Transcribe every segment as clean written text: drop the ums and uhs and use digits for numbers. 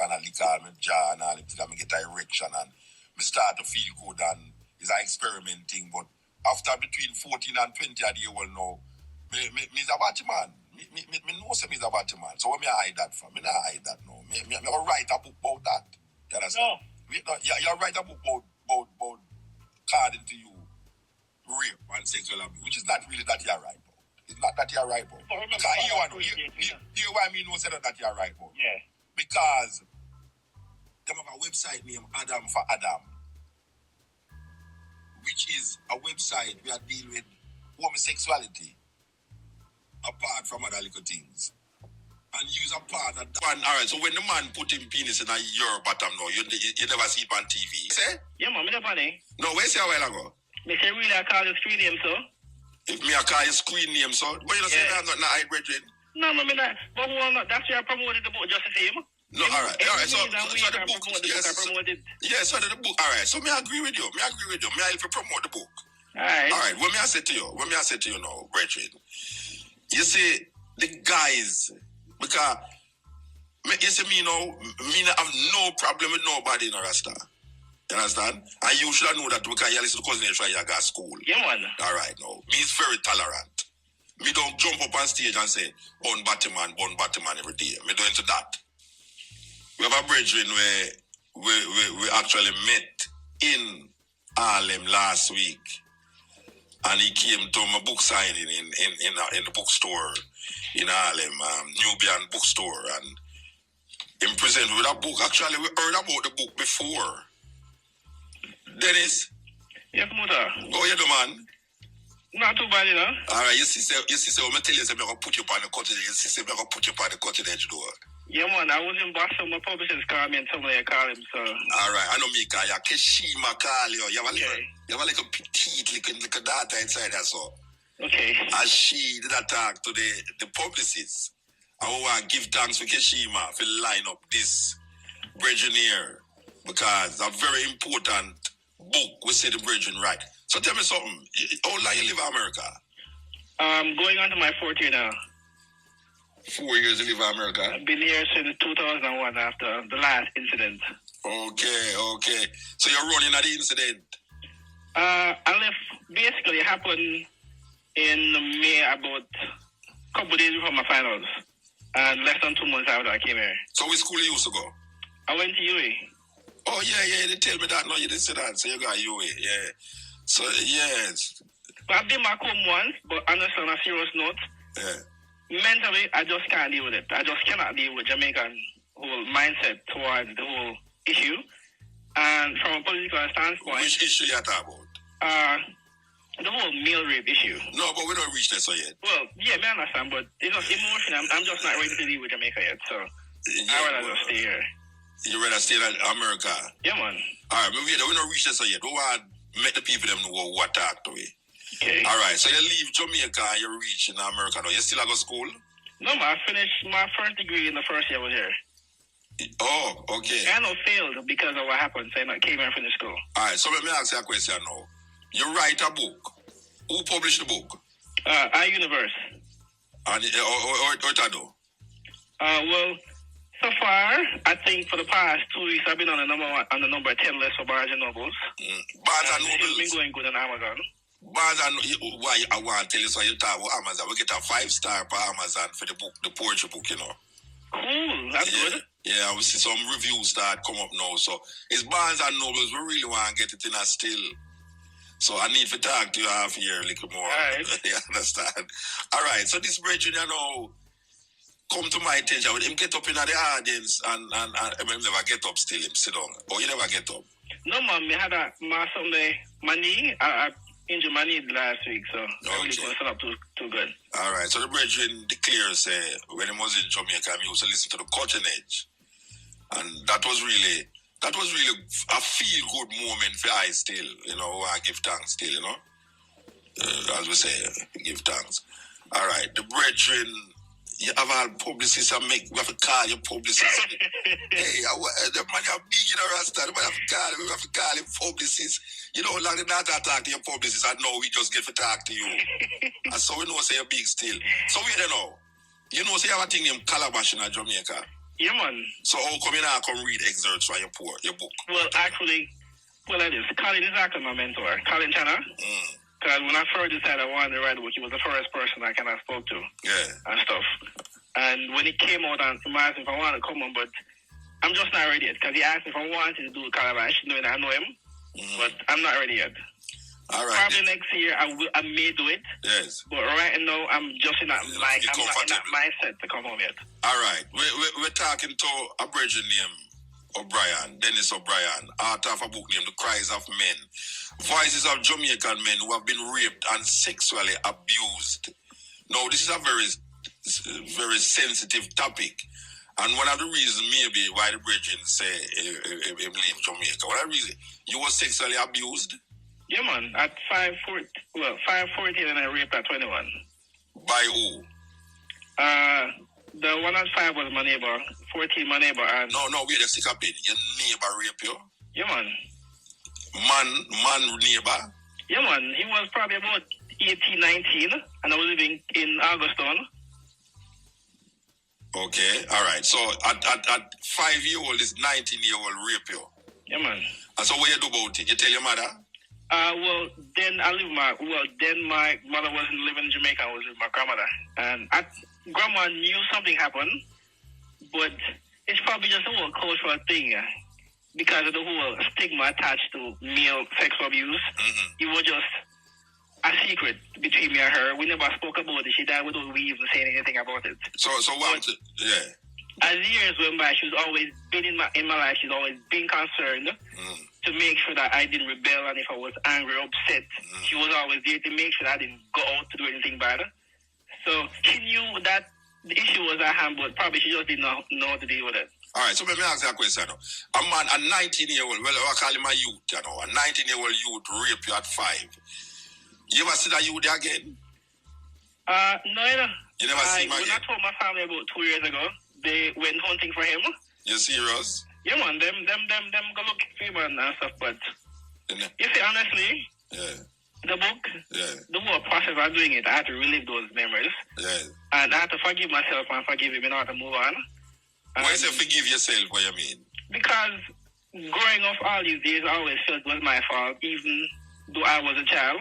and I lick all my jaw and all it, and I get a erection and I start to feel good and it's an experimenting. But after between 14 and 20 a day old now, me's a batty man. Me know say me's a batty man. So what me hide that from? Me not hide that now. Me write a book about that. You understand? No. You write a book about according to you, rape and sexual abuse, which is not really that you're right about. It's not that you're right about. Because you why me know say that you're right about. Yeah. Because they have a website named Adam for Adam, which is a website where I deal with homosexuality apart from other little things. And use a part of that. Alright, so when the man put him penis in your bottom now, you never see it on TV. Say? Yeah, man, me never funny. No, where's your while ago? Me say really I call your screen name, so? If me I call your screen name, so? But you don't say that I'm not hybrid. No, me not. But that's where I promoted the book just the same. No, alright, so the book, yes. So the book, alright, so me agree with you. Me I help you promote the book. Alright, what me I say to you now, brethren, you see, the guys, because, you see me now, me not have no problem with nobody in a Rasta. You understand? And you should know that because you listen to Cousin H, you got school. Yeah, man. Alright, now, me is very tolerant. Me don't jump up on stage and say, born Batman every day. Me don't into that. We have a brethren where we actually met in Harlem last week. And he came to my book signing in the bookstore in Harlem, Nubian bookstore. And him presented with a book. Actually, we heard about the book before. Dennis? Yes, mother. How you do, man? Not too bad, you know. Alright, you see, when I tell you, I'm going to put you on the cutting edge. You see, I'm going to put you on the cutting edge door. Yeah, man, I was in Boston. My publishers called me and told me they call him, so. Alright, I know me call you. Keshima call you. You have a little petite little data inside there, so. Okay. And she did attack to the publicists. I want to give thanks for Keshima for line up this brethren here. Because a very important book we say the brethren right. So tell me something. How long you live in America? Going on to my 4th year now. 4 years you live in America? I've been here since 2001 after the last incident. Okay. So you're running at the incident? I left, basically it happened in May, about a couple of days before my finals. And less than 2 months after I came here. So which school you used to go? I went to UA. Oh, yeah, they tell me that. No, you didn't say that. So you got UA, yeah. So, yes. I've been back home once, but honestly, on a serious note, mentally, I just can't deal with it. I just cannot deal with Jamaican whole mindset towards the whole issue. And from a political standpoint... Which issue you talking about? The whole male rape issue. No, but we don't reach that so yet. Well, yeah, I understand, but it's just emotional. I'm just not ready to deal with Jamaica yet, so I'd rather just stay here. You rather stay in America? Yeah, man. All right, but we don't reach that so yet. We want to make the people them know what talk to me. Okay. All right, so you leave Jamaica and you reach in America now. You still go to school? No, man. I finished my first degree in the first year I was here. Oh, okay. I know failed because of what happened, so I came here and finished school. All right, so let me ask you a question now. You write a book. Who published the book? iUniverse. And what I do? Well, so far, I think for the past 2 weeks, I've been on the number 10 list for Barnes and Nobles. Barnes and Nobles. It's been going good on Amazon. Barnes and why I want to tell you so you talk about Amazon. We get a 5-star for Amazon for the book, the poetry book, you know. Cool, that's good. Yeah, we see some reviews start come up now. So it's Barnes and Nobles. We really want to get it in a still. So I need to talk to you half year a little more. All right. You understand? All right. So this brethren, you know, come to my attention. When him get up in the audience and him never get up still, him sit down. Or you never get up? No, man. I had my knee. I injured my knee last week, so I really couldn't set up too good. All right. So the brethren declares when he was in Jamaica, he used to listen to the Cutting Edge. And that was really a feel-good moment for I still, you know, I give thanks still, you know. As we say, give thanks. All right, the brethren, you have all publicists and we have to call your publicists. Hey, the man you big in a Rasta, we have to call him publicists. You know, like not to talk to your publicists, and now we just get to talk to you. And so we know say you're big still. So we don't know. You know, say you have a thing named Calabash in Jamaica. Yeah, man. So how come you not come read excerpts from your book? Well, actually, like this. Colin is actually my mentor. Colin Tanner. Because when I first decided I wanted to write a book, he was the first person I kind of spoke to. Yeah. And stuff. And when it came out, and he asked me if I wanted to come on, but I'm just not ready yet. Because he asked me if I wanted to do a calabash, knowing I know him. But I'm not ready yet. All right. Probably next year I may do it. Yes. But right now I'm just in that I'm not in that mindset to come home yet. All right. We're talking to a Virgin named O'Brien, Dennis O'Brien, author of a book named The Cries of Men. Voices of Jamaican men who have been raped and sexually abused. Now, this is a very sensitive topic. And one of the reasons maybe why the Virgin say him leave Jamaica. One of the reasons, you were sexually abused? Yeah, man. At 5'14", and I raped at 21. By who? The one at 5 was my neighbor. 14, my neighbor. And No, wait a second. Your neighbor raped you? Yeah, man. Man neighbor? Yeah, man. He was probably about 18, 19, and I was living in Auguston. Okay, all right. So at 5-year-old, this 19-year-old rape you? Yeah, man. And so what you do about it? You tell your mother? Well, then my mother wasn't living in Jamaica. I was with my grandmother. And grandma knew something happened, but it's probably just a whole cultural thing. Because of the whole stigma attached to male sexual abuse. It was just a secret between me and her. We never spoke about it. She died without we even saying anything about it. So what? Yeah. As years went by, she's always been in my life. She's always been concerned to make sure that I didn't rebel, and if I was angry or upset, she was always there to make sure that I didn't go out to do anything bad. So she knew that the issue was at hand, but probably she just didn't know how to deal with it. All right, so let me ask you a question. A 19-year-old, well, I call him a youth, a 19-year-old youth rape you at 5. You ever see that youth again? No, you never see him again? When I told my family about 2 years ago, they went hunting for him. You serious? Yeah, man, them go look for him and stuff, but you see, honestly, the book, the whole process of doing it, I had to relive those memories. And I had to forgive myself and forgive him in order to move on. Why say forgive yourself? What you mean? Because growing up all these days, I always felt it was my fault. Even though I was a child,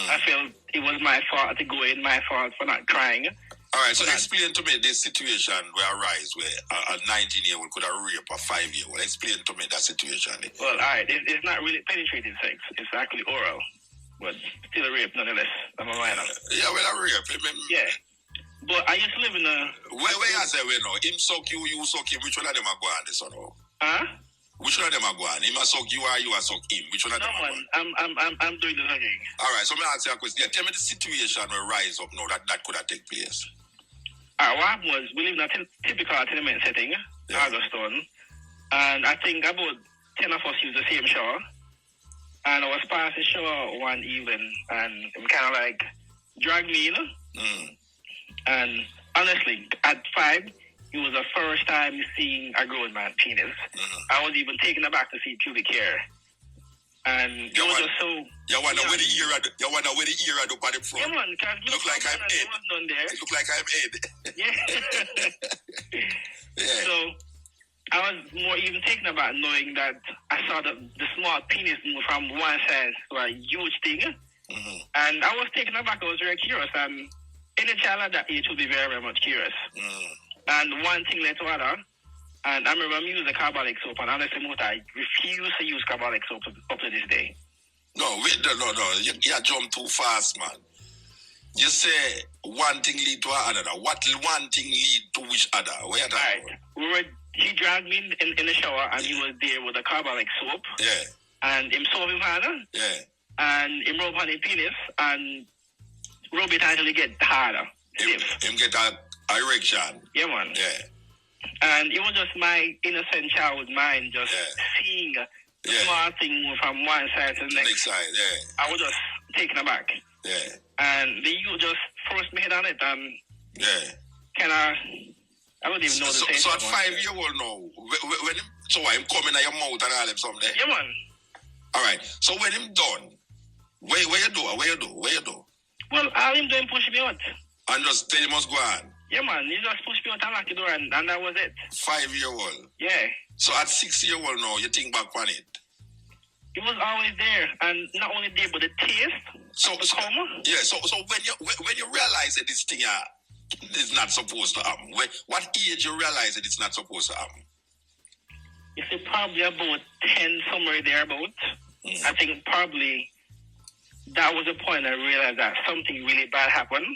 I felt it was my fault to go in, my fault for not crying. All right, so explain to me this situation where arise where a 19-year-old could have raped a 5-year-old. Explain to me that situation. Well, all right, it's not really penetrating sex. It's actually oral, but still a rape nonetheless. I'm a minor. Yeah, well, a rape. Yeah. But I used to live in a... Where you say, no? Him suck you, you suck him. Which one of them are going this or no? Huh? Which one of them are going? Him a suck you or you a suck him? Which one of them are going? I'm doing the sucking. All right, so let me ask you a question. Yeah, tell me the situation will rise up now that could have taken place. All right, what happened was we live in a typical tenement setting, Auguston, and I think about 10 of us use the same shower. And I was passing the shower one evening, and it kind of like dragged me in. And honestly, at 5, it was the first time seeing a grown man penis. I was even taken aback to see pubic hair. And it was just so... You wonder where the ear at the body from? Yeah, man, because look like I'm Ed. It look like I'm Ed. Yeah. So I was more even taken aback knowing that I saw the small penis move from one side to a huge thing. And I was taken aback. I was very curious. And any child at that age would be very, very much curious. And one thing led to another. And I remember I'm using carbolic soap, and honestly, I refuse to use carbolic soap up to this day. No. You jump too fast, man. You say one thing lead to another. What one thing lead to which other? Where are right. He dragged me in the shower, and he was there with a carbolic soap. Yeah. And him soap him harder. Yeah. And him rub on his penis, and rub it until it get harder. Him get an erection. Yeah, man. Yeah. And it was just my innocent childhood mind just seeing the small thing move from one side to the next side. Yeah. I was just taken aback. Yeah. And the youth just forced me head on it and kind of, I wouldn't even know the same. So at 5-year-old now, so I'm coming at your mouth and all them something. Yeah, man. All right. So when him done, where you do? Well, all him doing push me out. And just tell him must go on. Yeah, man. You just push me out and lock the door, and that was it. 5-year-old? Yeah. So at 6-year-old now, you think back on it? It was always there, and not only there, but the taste. So when you realize that this thing is not supposed to happen, what age you realize that it's not supposed to happen? You see, probably about 10, somewhere thereabout. I think probably that was the point I realized that something really bad happened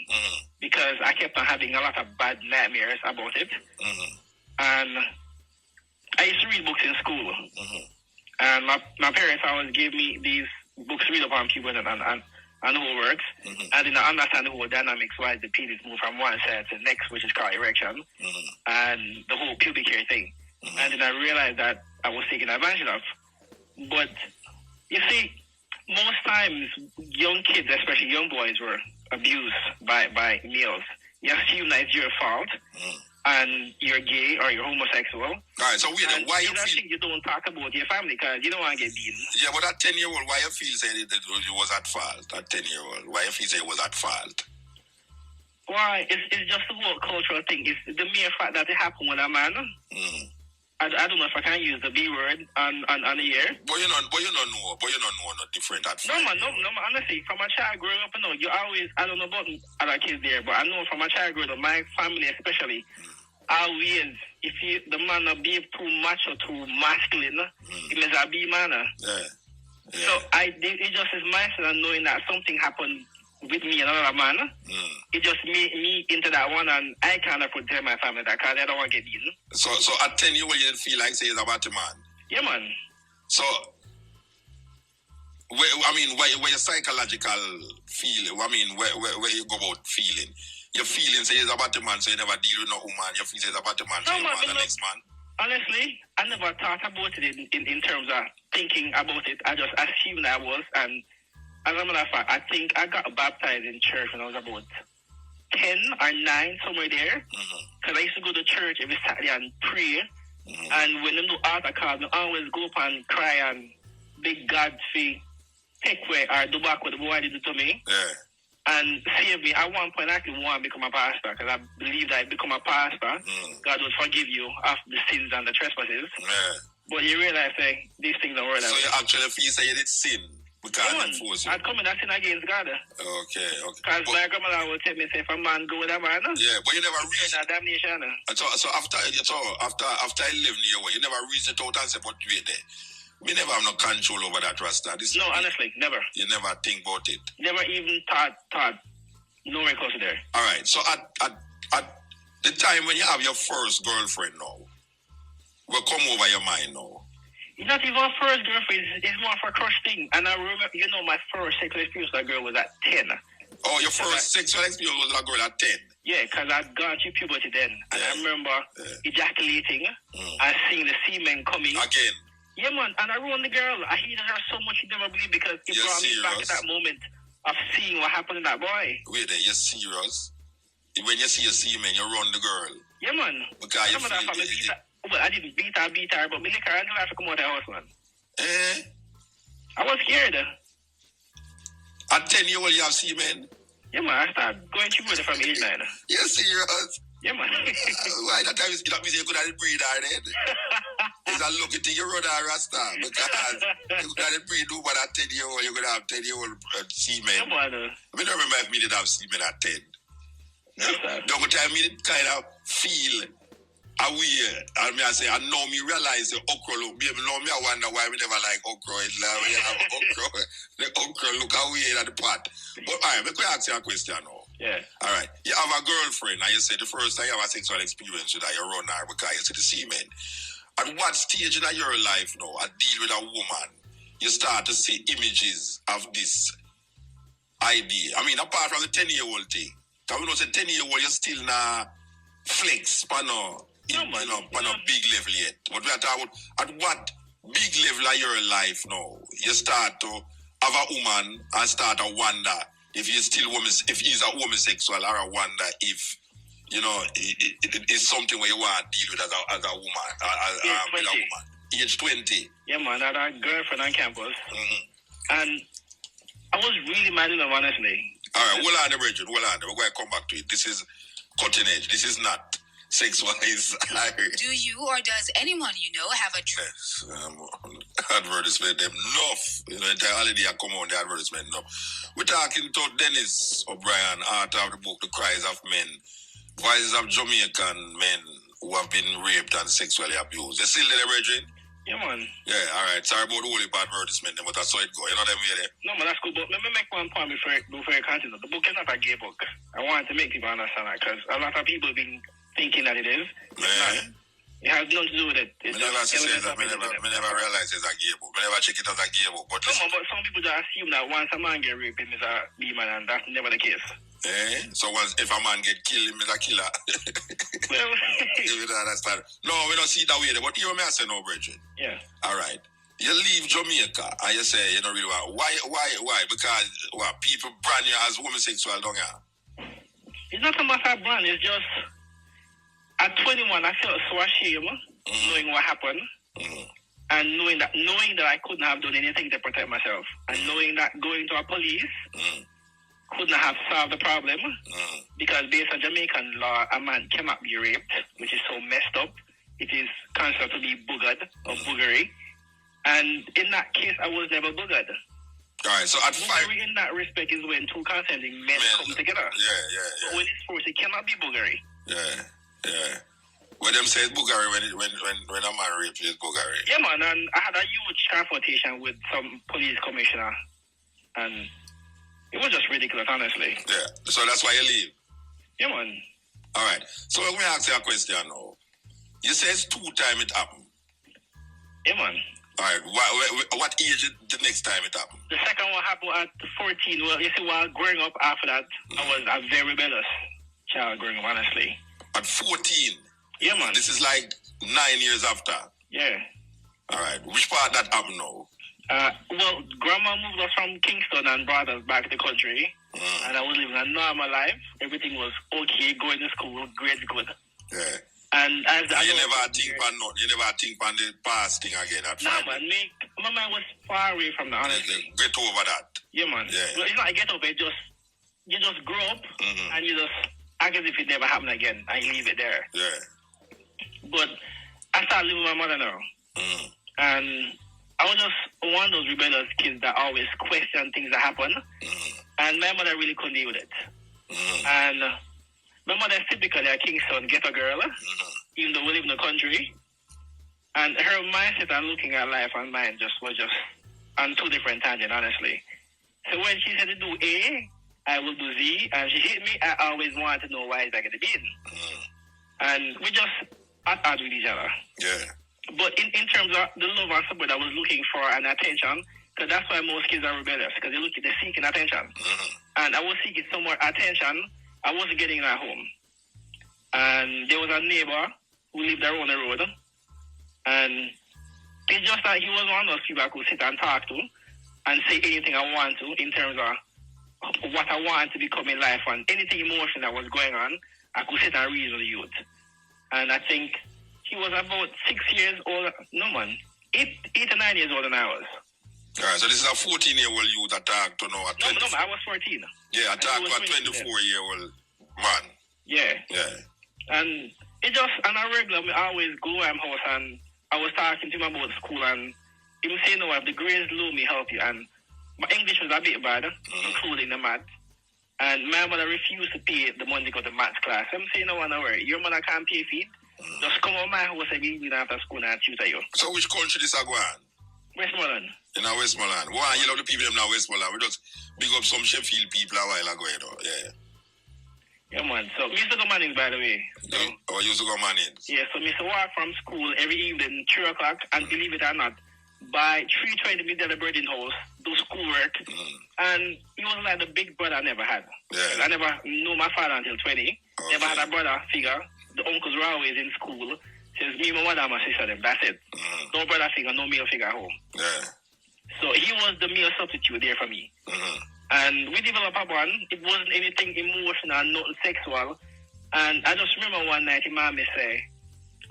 because I kept on having a lot of bad nightmares about it. And I used to read books in school. And my parents always gave me these books to read upon people and how it works. I did not understand the whole dynamics, why the penis move from one side to the next, which is called erection, and the whole pubic hair thing. And then I realized that I was taken advantage of. But you see, most times young kids, especially young boys, were abused by males. You assume that it's your fault. And you're gay or you're homosexual. All right, so why you feel... you don't talk about your family because you don't want to get beaten. Yeah, but at 10-year-old, why you feel say that it was at fault? At 10-year-old, why you feel say it was at fault? Why? It's just the whole cultural thing. It's the mere fact that it happened with a man. I don't know if I can use the B word on the air. But you don't know no different at no, man, honestly, from a child growing up, you always, I don't know about other kids there, but I know from a child growing up, my family especially, always, if the man not be too macho, too masculine, it means I be man. Yeah. So it just is mindset and knowing that something happened with me and another man. It just made me into that one, and I can't afford to tell my family that because I don't want to get beaten. So at 10 you didn't feel like saying about a man? Yeah, man. So, where your psychological feeling, where you go about feeling? Your feelings say it's about a man, so you never deal with no woman. Your feelings say it's about a man, so you want the next man. Honestly, I never thought about it in terms of thinking about it. I just assumed I was, and as a matter of fact, I think I got baptized in church when I was about 10 or 9, somewhere there. Because I used to go to church every Saturday and pray. And when they do altar calls, I always go up and cry and beg God to take away or do back what the boy did to me. Yeah. And save me. At one point, I actually want to become a pastor because I believe that I become a pastor, God will forgive you of the sins and the trespasses. Yeah. But you realize these things don't work that way. So you actually feel say you did sin? I'd come in and sin against God. Okay. Because my grandmother would tell me, say, if a man go with a man, yeah, but you never reason that damnation. So after 11 years, you never reason it out and say, but wait there. We never have no control over that Rasta. No, honestly, never. You never think about it. Never even thought. Nowhere close to there. All right. So at the time when you have your first girlfriend now, will come over your mind now. It's not even first girlfriend. It's more for a crush thing. And I remember, my first sexual experience with a girl was at 10. Oh, your first sexual experience was with a girl at 10? Yeah, because I'd gone through puberty then. And I remember ejaculating and seeing the semen coming. Again? Yeah, man. And I ruined the girl. I hated her so much you never believe because it brought me back to that moment of seeing what happened to that boy. Wait there, you're serious? When you see a semen, you run the girl? Yeah, man. Because you well, I didn't beat her, but me lick her until I have to come out of the house, man. I was scared. At 10 years old, you have semen? Yeah, man. I started going through it from age 9. You're serious? Yeah, man. Why that time you could have breed her then? It's a lucky thing you run a Rasta because you could have breed over at 10 years old, you could have 10 year old semen. Yeah, man. I don't remember if me did have semen at 10. The time me did kind of feel aware, and I say, and now me realize the okra look, baby, now me I wonder why we never like okra. It's like when you have okra, the okra look away at the pot. But all right, let me ask you a question now. Yeah. All right. You have a girlfriend, and you say the first time you have a sexual experience with her, you run her because you see the semen. At what stage in your life now, I deal with a woman, you start to see images of this idea? I mean, apart from the 10-year-old thing, because we know say 10-year-old, you're still not flex, but no big level yet. But we are talking about at what big level of your life now, you start to have a woman and start to wonder if he's still if he's a homosexual, or I wonder if it is something where you want to deal with as a woman, with a woman. Age 20. Yeah, man. I had a girlfriend on campus, and I was really mad at her, honestly. All right, hold on, Bridget. Hold on. We're going to come back to it. This is Cutting Edge. This is not sex-wise. Do you or does anyone you know have a yes, advertisement them enough. You know, the holiday come on the advertisement enough. We're talking to Dennis O'Brien, author of the book The Cries of Men, Voices of Jamaican Men who have been raped and sexually abused. You still there, Bridget? Yeah, man. Yeah, all right. Sorry about the whole advertisement, but that's how it go. You know them way there? No, man, that's cool. But let me make one point before you continue. The book is not a gay book. I want to make people understand that because a lot of people have been thinking that it is. Yeah. It has nothing to do with it. I never realized it's a gay book. I never check it as a gay book. But but some people just assume that once a man get raped, it's a B-man, and that's never the case. So if a man get killed, he's a killer. Well, you don't understand. No, we don't see it that way. But you may say no, Bridget. Yeah. All right. You leave Jamaica and you say you don't really want. Why? Because people brand you as homosexual, don't you? It's not a matter of brand. It's just at 21, I felt so ashamed knowing what happened, and knowing that I couldn't have done anything to protect myself, and knowing that going to a police couldn't have solved the problem, because based on Jamaican law, a man cannot be raped, which is so messed up. It is considered to be boogered or boogery, and in that case, I was never boogered. All right, so at 5... in that respect is when two consenting men come together. Yeah. But when it's forced, it cannot be boogery. Yeah. When them say it's boogery, when a man rapes, it's boogery. Yeah, man, and I had a huge confrontation with some police commissioner, and it was just ridiculous, honestly. Yeah, so that's why you leave? Yeah, man. All right, so let me ask you a question now. You say it's 2 times it happened. Yeah, man. All right, what age the next time it happened? The second one happened at 14. Well, you see, while growing up after that, I was a very rebellious child growing up, honestly. At 14? Yeah, man. This is like 9 years after? Yeah. All right, which part that happened now? Well, Grandma moved us from Kingston and brought us back to the country, and I was living a normal life. Everything was okay, going to school, grades good. Yeah. And as you never think on the past thing again at no, man, my mind was far away from the honestly. Get over that. Yeah, man. Yeah. Well, it's not a get over it, you just grow up and you just act as if it never happened again and you leave it there. Yeah. But I started living with my mother now. And I was just one of those rebellious kids that always question things that happen. And my mother really couldn't deal with it. And my mother is typically a Kingston ghetto girl, even though we live in the country. And her mindset and looking at life and mine was just on 2 different tangents, honestly. So when she said to do A, I will do Z, and she hit me, I always wanted to know why is I going to be in. And we just at odds with each other. Yeah. But in terms of the love and support, I was looking for an attention, because that's why most kids are rebellious, because they're seeking attention. And I was seeking some more attention. I wasn't getting it at home. And there was a neighbor who lived around the road. And it's just that he was one of those people I could sit and talk to and say anything I want to in terms of what I want to become in life, and anything emotion that was going on, I could sit and reason with the youth. And I think he was about 6 years old. No, man. 8 or 9 years older than I was. All right, so this is a 14-year-old youth that talked to now at 20. No, I was 14. Yeah, I talked to a 24-year-old man. Yeah. Yeah. And it just, on a regular, I always go to my house and I was talking to him about school, and he was saying, no, if the grades low, me help you. And my English was a bit bad, including the math. And my mother refused to pay the money to go to math class. I'm saying, no, no worry. Your mother can't pay for it. Just come on my house and you after school and I'll tutor you. So which country this are going? Westmoreland. In Westmoreland. Why you love the people in Westmoreland? We just big up some Sheffield people a while ago, you know. Yeah. Yeah, man. So, I used to go Mannings, by the way. So, you used to go Mannings? Yeah, so I used to walk from school every evening, 3 o'clock, and believe it or not, by 3:20, we did the boarding house, do schoolwork, and he was like the big brother I never had. Yeah. I never knew my father until 20. Okay. Never had a brother figure. The uncles were always in school. Since me, my mother, and my sister, them, that's it. No brother figure, no male figure at home. Yeah. So he was the male substitute there for me. And we developed a bond. It wasn't anything emotional, nothing sexual. And I just remember one night, my mom say,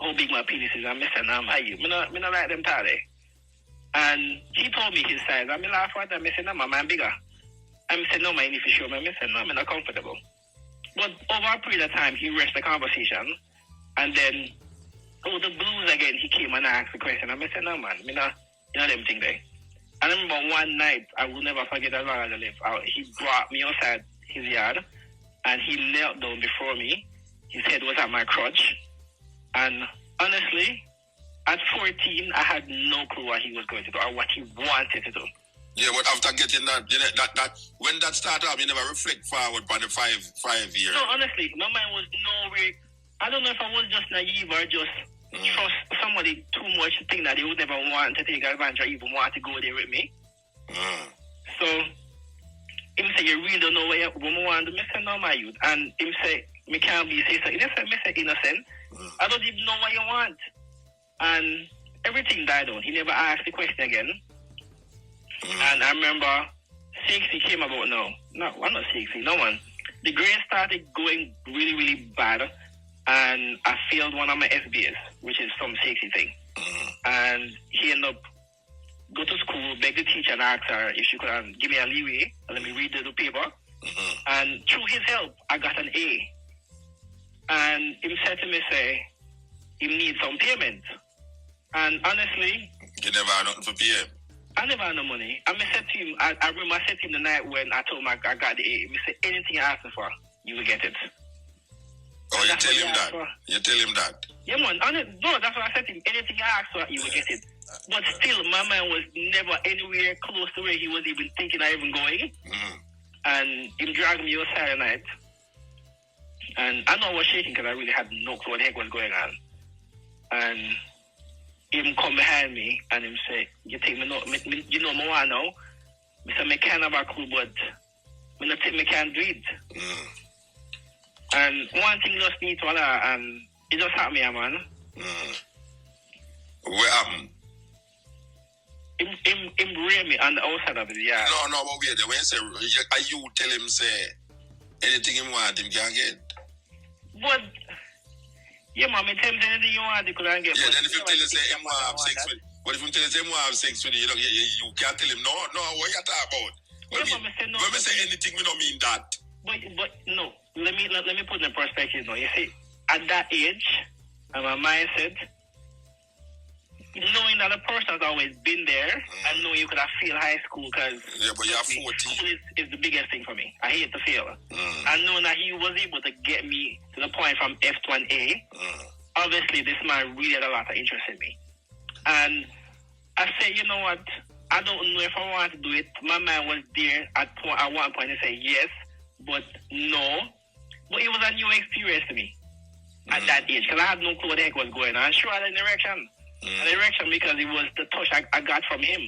how big my penis is. And I said, no, are you? I don't like them today. And he told me his size. I laughed at them. I said, no, man, I'm bigger. I said, no, man, if you show me. I said, no, I'm not comfortable. But over a period of time, he rushed the conversation, and then, the blues again, he came and asked the question. I said, no, man, you know them thing there. I remember one night, I will never forget as long as I live. He brought me outside his yard, and he knelt down before me. His head was at my crotch. And honestly, at 14, I had no clue what he was going to do or what he wanted to do. Yeah, but after getting that, that when that started up, you never reflect forward on the 5 years. No, honestly, my mind was nowhere. I don't know if I was just naive or just trust somebody too much to think that they would never want to take advantage or even want to go there with me. So, him say, you really don't know what you want to do. I say, no, my youth. And him say, me can't be say so. He say, innocent. I don't even know what you want. And everything died on. He never asked the question again. And I remember 60 came about now. No, I'm not 60. No one. The grade started going really, really bad. And I failed one of my SBS, which is some 60 thing. And he ended up go to school, beg the teacher and ask her if she could give me a leeway and let me read the paper. And through his help, I got an A. And he said to me, say, he needs some payment. And honestly, you never had nothing for pay. I never had no money. I said to him, I remember I said to him the night when I told him I got the A. He said, anything I ask for, you will get it. Oh, you tell him that? You tell him that? Yeah, man. No, that's what I said to him. Anything I ask for, you will get it. But still, my mind was never anywhere close to where he was even thinking of even going. And he dragged me outside at night. And I know I was shaking because I really had no clue what the heck was going on. And him come behind me and him say, you think me know, you know me want now? I said, I can't have a clue, but I don't think I can do it. And one thing just need to allow, and it just happened, man. What happened? Him rear me on the outside of the yard. No, but wait, when you say, you tell him, say, anything he want, him can get? But, yeah, man, I tell him anything you want, he couldn't get. Yeah, then if you tell him, say, him want to have sex with you. But if you tell him, say, him want to have sex with you, you can't tell him, no, what you talking about? When we say anything, we don't mean that. But no, let me put in perspective now. You see, at that age, and my mindset, knowing that the person has always been there, and knowing you could have failed high school because but you're 14. School is the biggest thing for me. I hate to fail. And knowing that he was able to get me to the point from F to an A, obviously this man really had a lot of interest in me. And I said, you know what? I don't know if I want to do it. My mind was there at one point to say yes, but no. But it was a new experience to me at that age because I had no clue what the heck was going on. Sure, I had an erection. An erection because it was the touch I got from him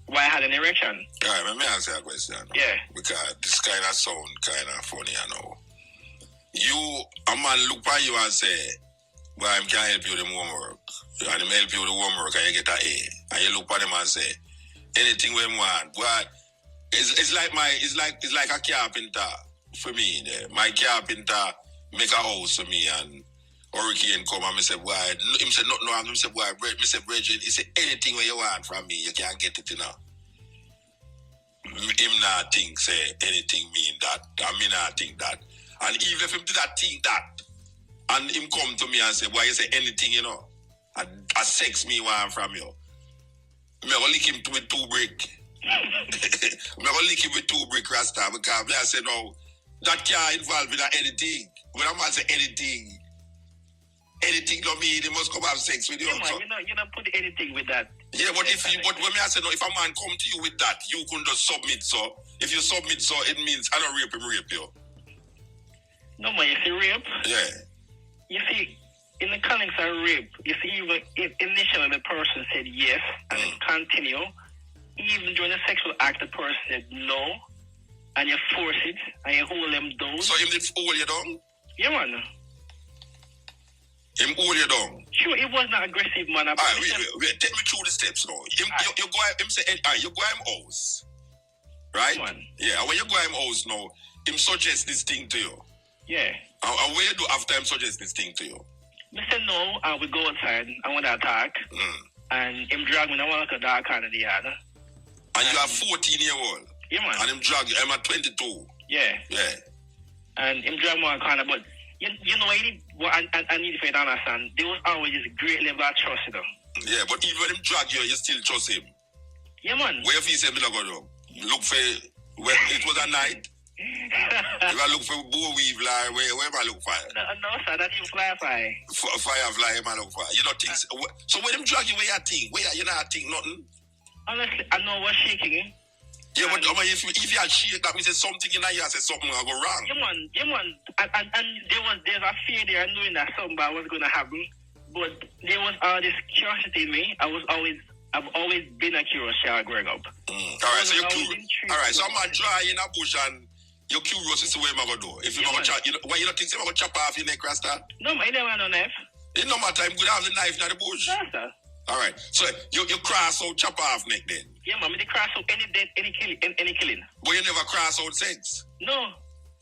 why I had an erection. All right, let me ask you a question. Yeah. Because this kind of sound kind of funny, I know. A man look at you and say, well, I can help you with the homework. And him help you with the homework and you get an A. And you look at him and say, anything we want. But it's like a carpenter for me. My carpenter make a house for me and hurricane come and I say, why? Him say, no, him say, why? Me say, Bridget, he say, anything where you want from me, you can't get it, you know. Him not think, say, anything mean that. I mean, not think that. And even if him did not think that, and him come to me and say, why you say anything, you know, a sex me want from you. Me go lick him with 2 brick. Me go lick him with 2 brick, Rasta, because me I say, no, that can't involve in anything. When a man say anything don't mean he must come have sex with you. Yeah, man, you don't put anything with that. Yeah, but but when I say no, if a man come to you with that, you can just submit. So if you submit, so it means I don't rape him, rape you. No, man, you see rape. Yeah. You see, in the context of rape, you see, even initially the person said yes, and it continue. Even during the sexual act, the person said no, and you force it, and you hold them down. So him did hold you down? Yeah, man. Him hold you down? Sure, it was not aggressive, man. Wait, take me through the steps now. You go him house, right? Man. Yeah, when you go him house now, him suggest this thing to you. Yeah. And what you do after him suggest this thing to you? I said no, and we go outside, I want to attack, and him drag me, I want to go dark corner of the yard. And you are 14-year-old? Yeah, man. And him drag you, I'm at 22? Yeah. Yeah. and him drive more corner, but you know what I need for you to understand, there was always this great level of trust, you know. Yeah, but even when him drag you still trust him. Yeah, man. Where if he said, look for, when it was a night, if I look for bow weave, like, where am I look for? No, sir, that you firefly. Firefly, am I look for? You don't think, so when him drag you, where you think? Where you not think nothing? Honestly, I know what's shaking, eh? Yeah, but if you had shake, that means there's something in here, say something will go wrong. Yeah, man. And there's a fear there knowing that something was going to happen. But there was all this curiosity in me. I've always been a curious child growing up. Alright, so you're curious. Alright, so I'm going to dry in a bush and you're curious as to what I'm going to do. If you're going to chop, why you don't think I'm going to chop off your neck, Rasta? No, man, I never had no knife. It no matter, I'm going to have the knife in the bush. No, sir. Alright, so you cross out chop off neck then? Yeah, man, they cross out any death, any killing. But you never cross out sex? No.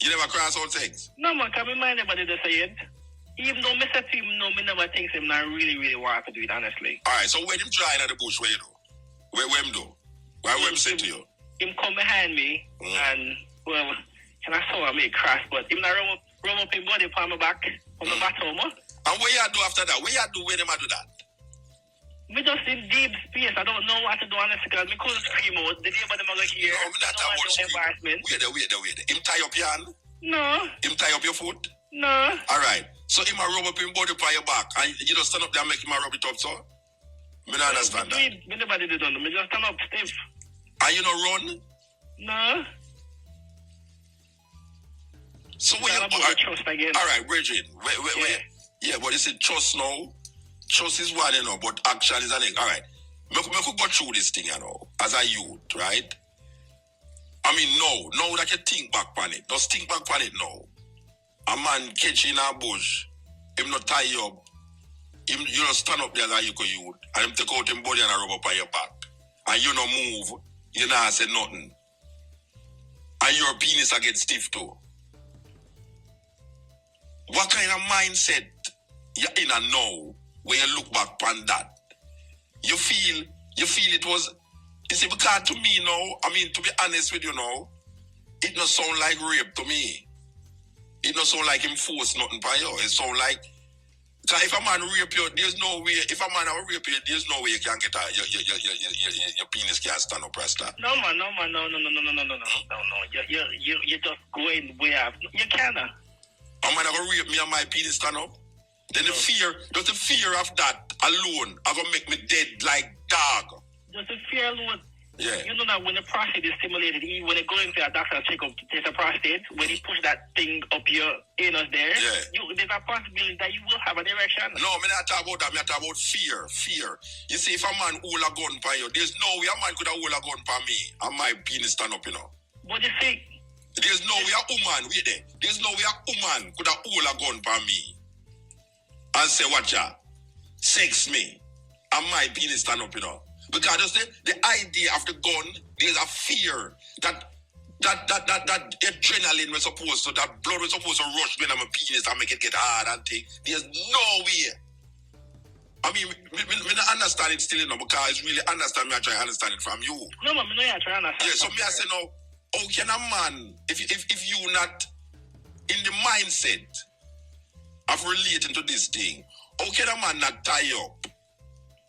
You never cross out sex? No, man, because my mind never did say it. Even though Mr. Tim, no, me never think him not really want to do it, honestly. Alright, so when him dry in the bush, where you do? Where him do? Where him say to you? Him come behind me and, well, and I saw him make crash, but him not rub up his body upon my back, on the bottom. And what you do after that? What you do when him do that? Me just in deep space. I don't know what to do, honestly, because me couldn't scream out. The neighbor them are like here. No, me not talking about scream. Wait there. Him tie up your hand? No. Him tie up your foot? No. Alright. So him a rub up him body upon your back and you just stand up there and make him a rub it up, so? Me not understand that. Me never did it on. Me just stand up stiff. And you not run? No. So when you trust again. Alright, Bridget. Wait. Yeah, but it's a trust now. Trust is one, but action is another. Alright. Me could go through this thing, as a youth, right? I mean, now that you think back on it, just think back on it now. A man catch you in a bush, him not tie you up, you just stand up there as a youth, and him take out him body and rub up on your back. And you not move, you not say nothing. And your penis get stiff too. What kind of mindset you in a now when you look back on that? You feel it was, you see, because to me now, I mean, to be honest with you now, it not sound like rape to me. It not sound like him force nothing by you. It sound like, because if a man rape you, there's no way, if a man rape you, there's no way you can get out, your penis can't stand up, Rasta. No. You're just going way up. You cannot. A man gonna rape me and my penis stand up? Then the fear of that alone are gonna make me dead like dog. Just the fear alone. Yeah. You know that when the prostate is stimulated, when they go into a doctor checkup to test a prostate, when he push that thing up your anus there, there's a possibility that you will have an erection. No, I'm not talking about that. I'm talking about fear. You see, if a man hold a gun for you, there's no way a man could have hold a gun for me and my penis stand up, But you see, there's no way a woman, wait there. There's no way a woman could have hold a gun for me and say, watch out, sex me and my penis stand up, Because just the idea of the gun, there's a fear that adrenaline was supposed to, that blood was supposed to rush when I'm a penis and make it get hard and thing. There's no way. I mean, me not understand it still, because it's really understand me, I try to understand it from you. No, man, I try to understand. Yeah, so me I say now, how can a man, if you not in the mindset of relating to this thing, how can a man not tie up?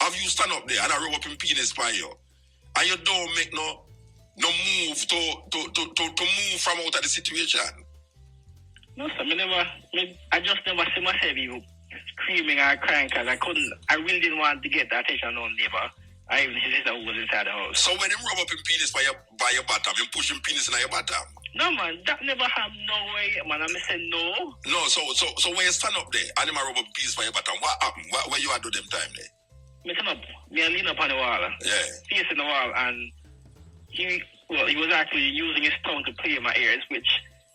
Have you stand up there and I rub up in penis by you, and you don't make no move to move from out of the situation? No, sir, I just never see myself even screaming or crying because I really didn't want to get the attention on neighbor. I even his sister who was inside the house. So when him rub up in penis by your bottom, him push him penis in your bottom? No, man, that never happened. No way, man. I say no. No, so when you stand up there and him rub up penis by your bottom, what happened? What you had to them time there? Me stand up. Me lean up on the wall. Yeah. Facing the wall, and he was actually using his tongue to play in my ears, which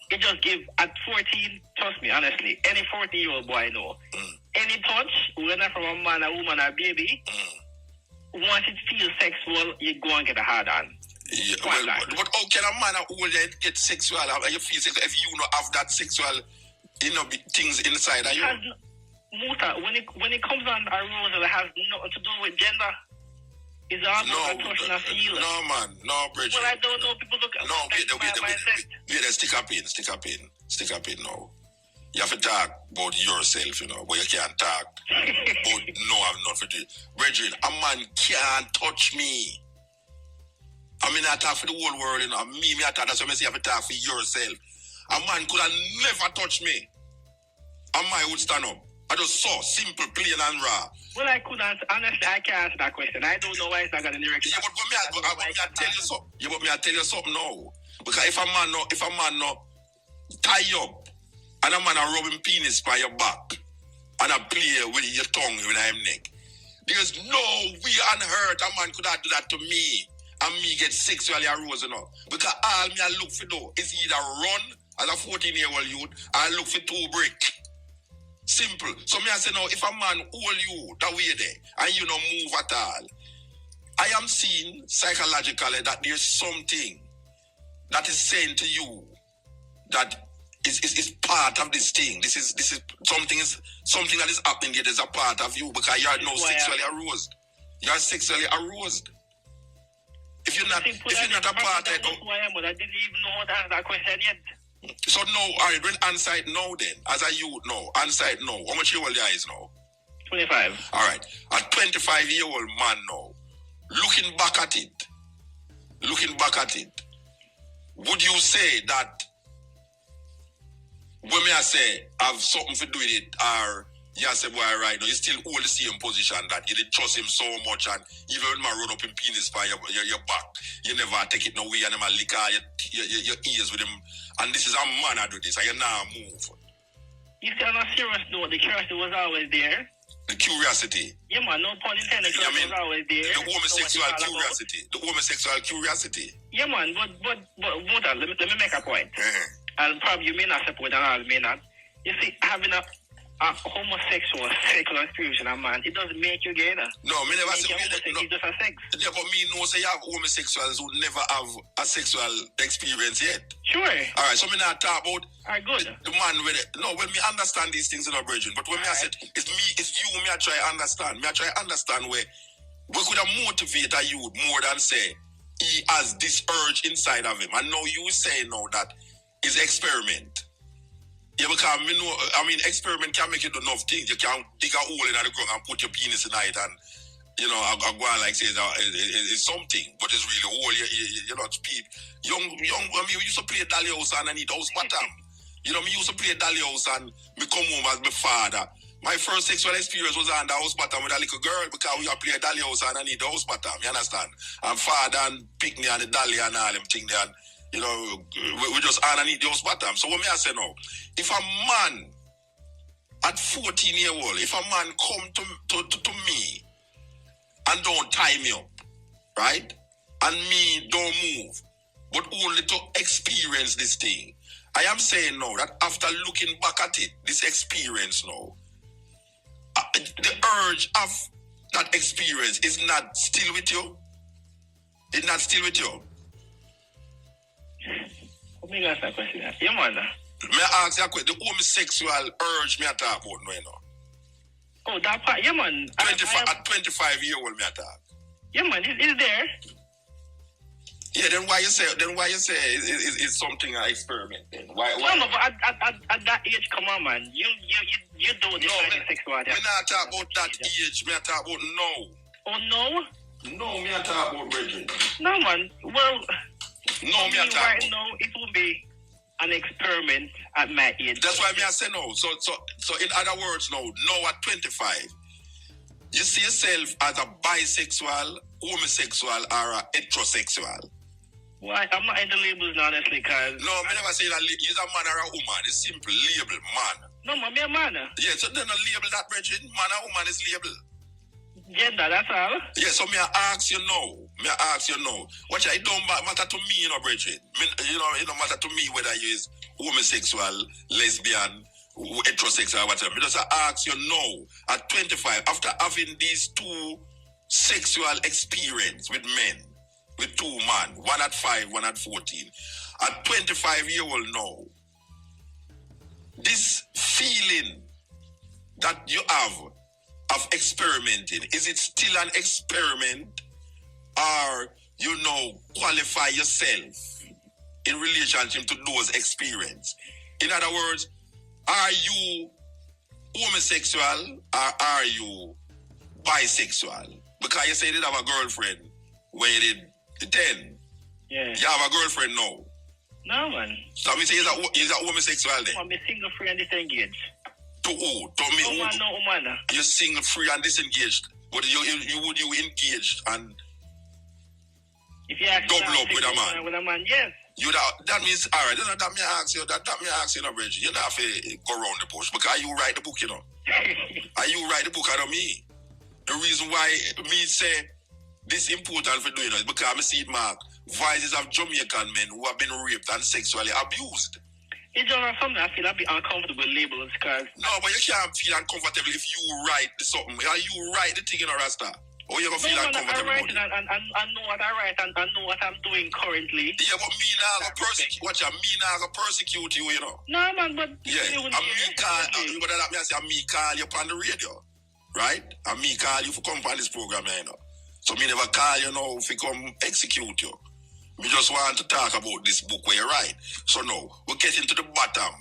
it just give at 14. Trust me, honestly, any 14-year-old boy know. Any touch, whether from a man, a woman, or a baby, once it feels sexual, you go and get a hard on. Yeah, but how can a man or woman get sexual? You feel sexual if you don't have that sexual, things inside of you? Muta, when it comes on arousal, it has nothing to do with gender. It's all about a touch and a feel. No, man. No, Bridget. Well, I don't know. People look at wait, stick up in now. You have to talk about yourself, but you can't talk about I'm not for you. Bridget, a man can't touch me. I mean, I talk for the whole world, Me, I talk, that's why I say you have to talk for yourself. A man could have never touched me. And I would stand up. I just saw simple, plain and raw. Well, I couldn't. Honestly, I can't answer that question. I don't know why it's not got any reaction. Yeah, but me, I tell you something. Yeah, but me, I tell you something now. Because if a man no tie you up, and a man a rubbing penis by your back, and a play with your tongue when I'm neck, there's no way on earth a man could have do that to me, and me get sexually aroused, Because all me I look for though is either run as a 14-year-old youth, or look for 2 brick. Simple. So me I say now, if a man hold you that way there and you don't move at all, I am seeing psychologically that there's something that is saying to you that is part of this thing. This is something that is happening here. There's a part of you because you are now sexually aroused. You are sexually aroused. If you're not a part of it, I didn't even know that question yet. So no, all right, when on-site now then, as a youth now, on-site now, how much year old you is now? 25. All right, a 25-year-old man now, looking back at it, would you say that, when me I say, have something to do with it, or you say, boy, right now, you still hold the same position that you did trust him so much, and even when man run up in penis by your back, you never take it no way, and him a lick your ears with him, and this is a man I do this, and you now move. You see, on a serious note, the curiosity was always there. The curiosity. Yeah, man, no pun intended, was always there. The homosexual curiosity. Yeah, man, but let me make a point. And probably you may not support and I may not. You see, having a homosexual sexual experience in a man, it doesn't make you gay. No, me never say it's just a sex. Yeah, but me know say you have homosexuals who never have a sexual experience yet. Sure. Alright, so me not talk about good. The man with it. No, when me understand these things in our brethren, but when me I said it's you, me I try to understand. Me I try to understand where we could have motivate a youth more than say he has this urge inside of him. And now you say now that it's experiment. Yeah, because experiment can make you do enough things. You can dig a hole in the ground and put your penis in it, and I go on like say it's something, but it's really hole. You know, young. We used to play dolly house and I need house bottom. Me used to play dolly house and me come home as my father. My first sexual experience was on the house bottom with a little girl because we are play dolly house and I need the house bottom. You understand? And father and pick me and the dolly and all them thing there. We just underneath the house bottom. So what me I say now, if a man at 14-year-old, if a man come to me and don't tie me up, right? And me don't move, but only to experience this thing. I am saying now that after looking back at it, this experience now, the urge of that experience is not still with you. It's not still with you. Let me ask that question. Yeah, man. May I ask you a question? The homosexual urge me I talk about now. Oh, that part, yeah, man. At 25-year-old me I talk. Yeah, man, it's there. Yeah, then why you say it's something I experiment then? Why? No, but at that age, come on, man. You don't define sexuality. Me not talk about that age. Me I talk about now. Oh no? No, me I talk about brethren. No, man. Well. No, me right now, it will be an experiment at my age. That's why me I say no. So in other words, now at 25, you see yourself as a bisexual, homosexual, or a heterosexual. Well, I'm not in the labels now, honestly, because... No, I never say that you're a man or a woman. It's simple label, man. No, man, I'm a man. Yeah, so then a label that, brethren. Man or woman is label. Gender, that's all. Yeah, so me I ask you now. Watch it don't matter to me, brethren. It don't matter to me whether you is homosexual, lesbian, heterosexual, whatever. Me just ask you now, at 25, after having these two sexual experience with men, with two men, one at 5, one at 14, at 25-year-old now, this feeling that you have of experimenting, is it still an experiment or, qualify yourself in relationship to those experiences. In other words, are you homosexual or are you bisexual? Because you say you did have a girlfriend when you did 10. Yeah. You have a girlfriend now. No, man. So I mean, say he's a homosexual then? I'm a single, free, and disengaged. To who? To me? No, man, no, man. You're single, free, and disengaged. But you engaged and if you ask double up with a man? With a man, yes. That means, all right, that me ask you, Bridget, you don't have to go around the bush because you write the book, Are you write the book out of me? The reason why me say this important for doing it is because I see, Mark, voices of Jamaican men who have been raped and sexually abused. It's just something I feel a bit uncomfortable labels because... No, but you can't feel uncomfortable if you write something. Or you write the thing in a Rasta. Or you're going to feel uncomfortable. I write it and I know what I write and I know what I'm doing currently. Yeah, but me now going to persecute. Watch out, me now going to persecute you, No, man, but... Yeah, me call you on the radio. Right? And me call you for come on this program, So me never call you now if you come execute you. We just want to talk about this book where you write. So now, we're getting to the bottom,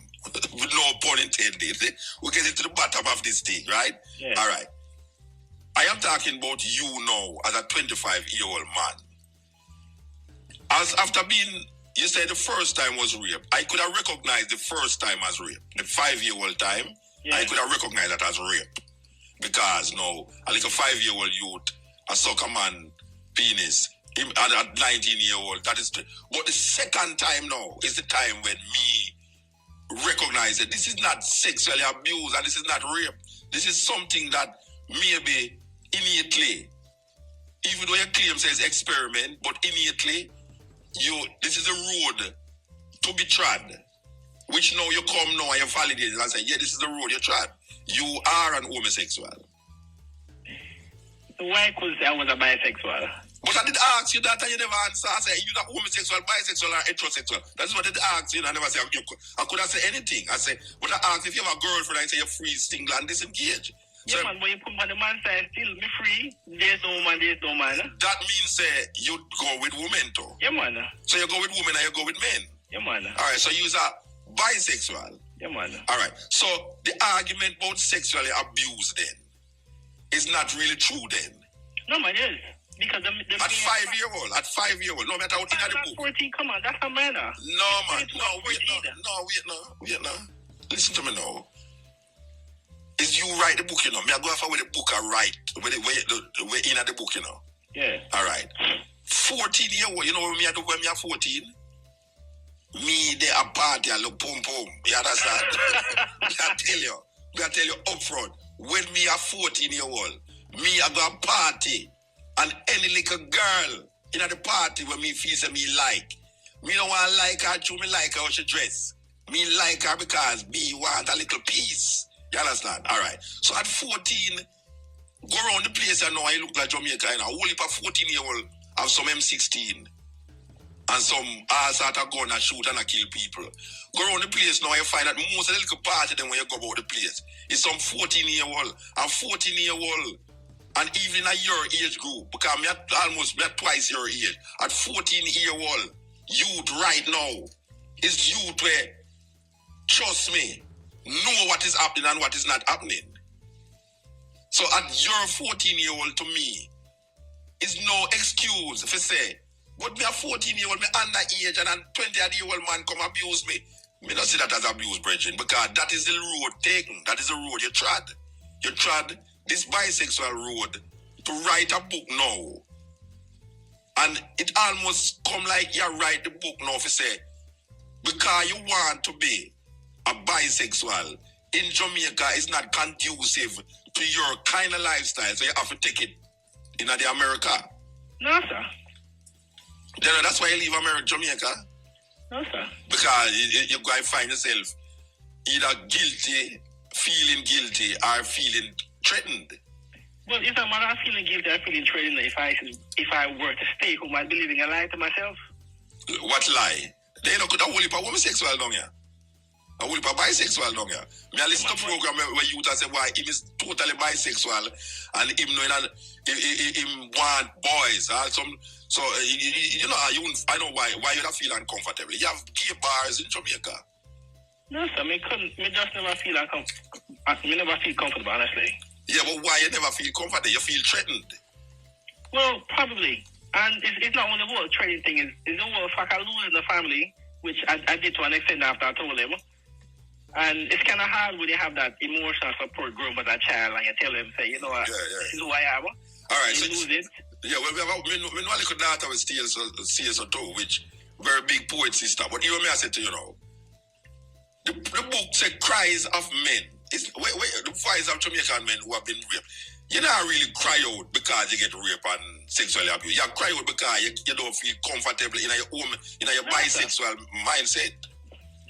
with no pun intended. We're getting to the bottom of this thing, right? Yeah. All right. I am talking about you now as a 25-year-old man. As after being, you said the first time was rape. I could have recognized the first time as rape. The 5-year-old time, yeah. I could have recognized that as rape. Because now, like a 5-year-old youth, a soccer man penis, him at a 19-year-old, that is but the second time now is the time when me recognize that this is not sexually abuse and this is not rape. This is something that maybe innately, even though your claim says experiment, but innately, this is a road to be trod. Which now you come now and you validate it and say, yeah, this is the road you trod. You are an homosexual. Why could I was a bisexual? But I did ask you that and you never answer. I said, you're not homosexual, bisexual, or heterosexual. That's what I did ask you. And I never said, I could have said anything. I said, but I asked if you have a girlfriend, I say you're free, single, and disengaged. Yeah, so, man, but you come on the man side, still be free. There's no man. That means you go with women too. Yeah, man. So you go with women and you go with men. Yeah, man. All right, so you're a bisexual. Yeah, man. All right, so the argument about sexually abuse then is not really true then. No, man, yes. Because at 5-year-old, no matter what in the book. 14, come on, that's a minor. No, man, wait. Listen to me now. Is you write the book, Me I go off with the book I write, where in the book, Yeah. All right. 14-year-old, when me I do when me are 14? Me there a party, I look pum. You understand? I tell you up front, when me a 14-year-old, me I go a party, and any little girl in the party when me feel say me like. Me don't want to like her to me like how she dress. Me like her because me want a little piece. You understand? All right. So at 14, go around the place and now I look like Jamaica. Whole heap of 14-year-old have some M16 and some sort of gun and shoot and kill people. Go around the place now you find that most of the little party then when you go about the place is some 14-year-old and 14-year-old and even a your age group because me almost twice your age. At 14-year-old youth right now is youth where, trust me, know what is happening and what is not happening. So at your 14-year-old to me is no excuse if I say, but me a 14-year-old, me underage and a 20-year-old man come abuse me. Me not see that as abuse, brethren, because that is the road taken. That is the road you trod. You trod this bisexual road to write a book now. And it almost come like you write the book now if you say, because you want to be a bisexual in Jamaica is not conducive to your kind of lifestyle, so you have to take it in the America. No, sir. Then that's why you leave Jamaica. No, sir. Because you're going to find yourself either feeling guilty, or feeling threatened. But if I'm not feeling guilty, I'm feeling threatened. If I were to stay home, I'd be living a lie to myself. What lie? They don't put a whole heap of homosexual down here. I will be bisexual down here. Me I listen to program where you say why him is totally bisexual and him knowing him want boys. So you know I know why you don't feel uncomfortable. You have gay bars in Jamaica. No, sir, me just never feel uncomfortable. Me never feel comfortable, honestly. Yeah, but why you never feel comfortable? You feel threatened. Well, probably. And it's not only the whole threatening thing. It's the whole fact I lose in the family, which I did to an extent after I told him. And it's kind of hard when you have that emotional support group as a child and you tell them, say, you know what, this is who I am. All right. You lose it. Yeah, well, we know a little daughter with CSO2, which very big poet sister. But even me, I said to you know, the book said cries of men. The cries of Jamaican men who have been raped. You don't really cry out because you get raped and sexually abused. You cry out because you don't feel comfortable in your bisexual mindset.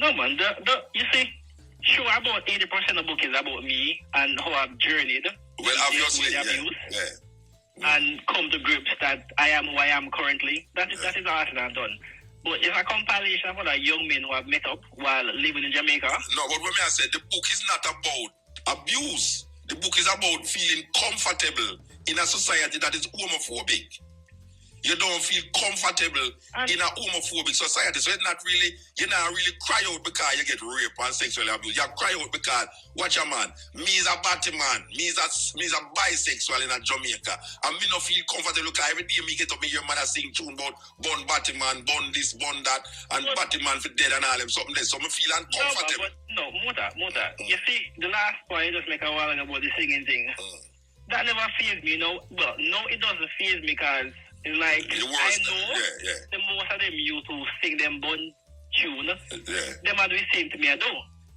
No, man. You see, sure, about 80% of the book is about me and how I've journeyed. Well, obviously, yeah. And come to grips that I am who I am currently. That is all that I've done. But it's a compilation of other young men who have met up while living in Jamaica. No, but when I said the book is not about abuse. The book is about feeling comfortable in a society that is homophobic. You don't feel comfortable in a homophobic society. So you're not really cry out because you get raped and sexually abused. You cry out because, watch a man, me is a batty man. Me is a bisexual in a Jamaica. And me not feel comfortable because every day me get up and hear mother sing tune about bun batty man, bun this, bun that, and batty man for dead and all them something there. So me feel uncomfortable. No, Muta. You see, the last point you just make a while ago about the singing thing. That never fazed me, you know. Well, no, it doesn't faze me because it's like, I know the most of them used to sing them bun tune. Them are the same to me, I do.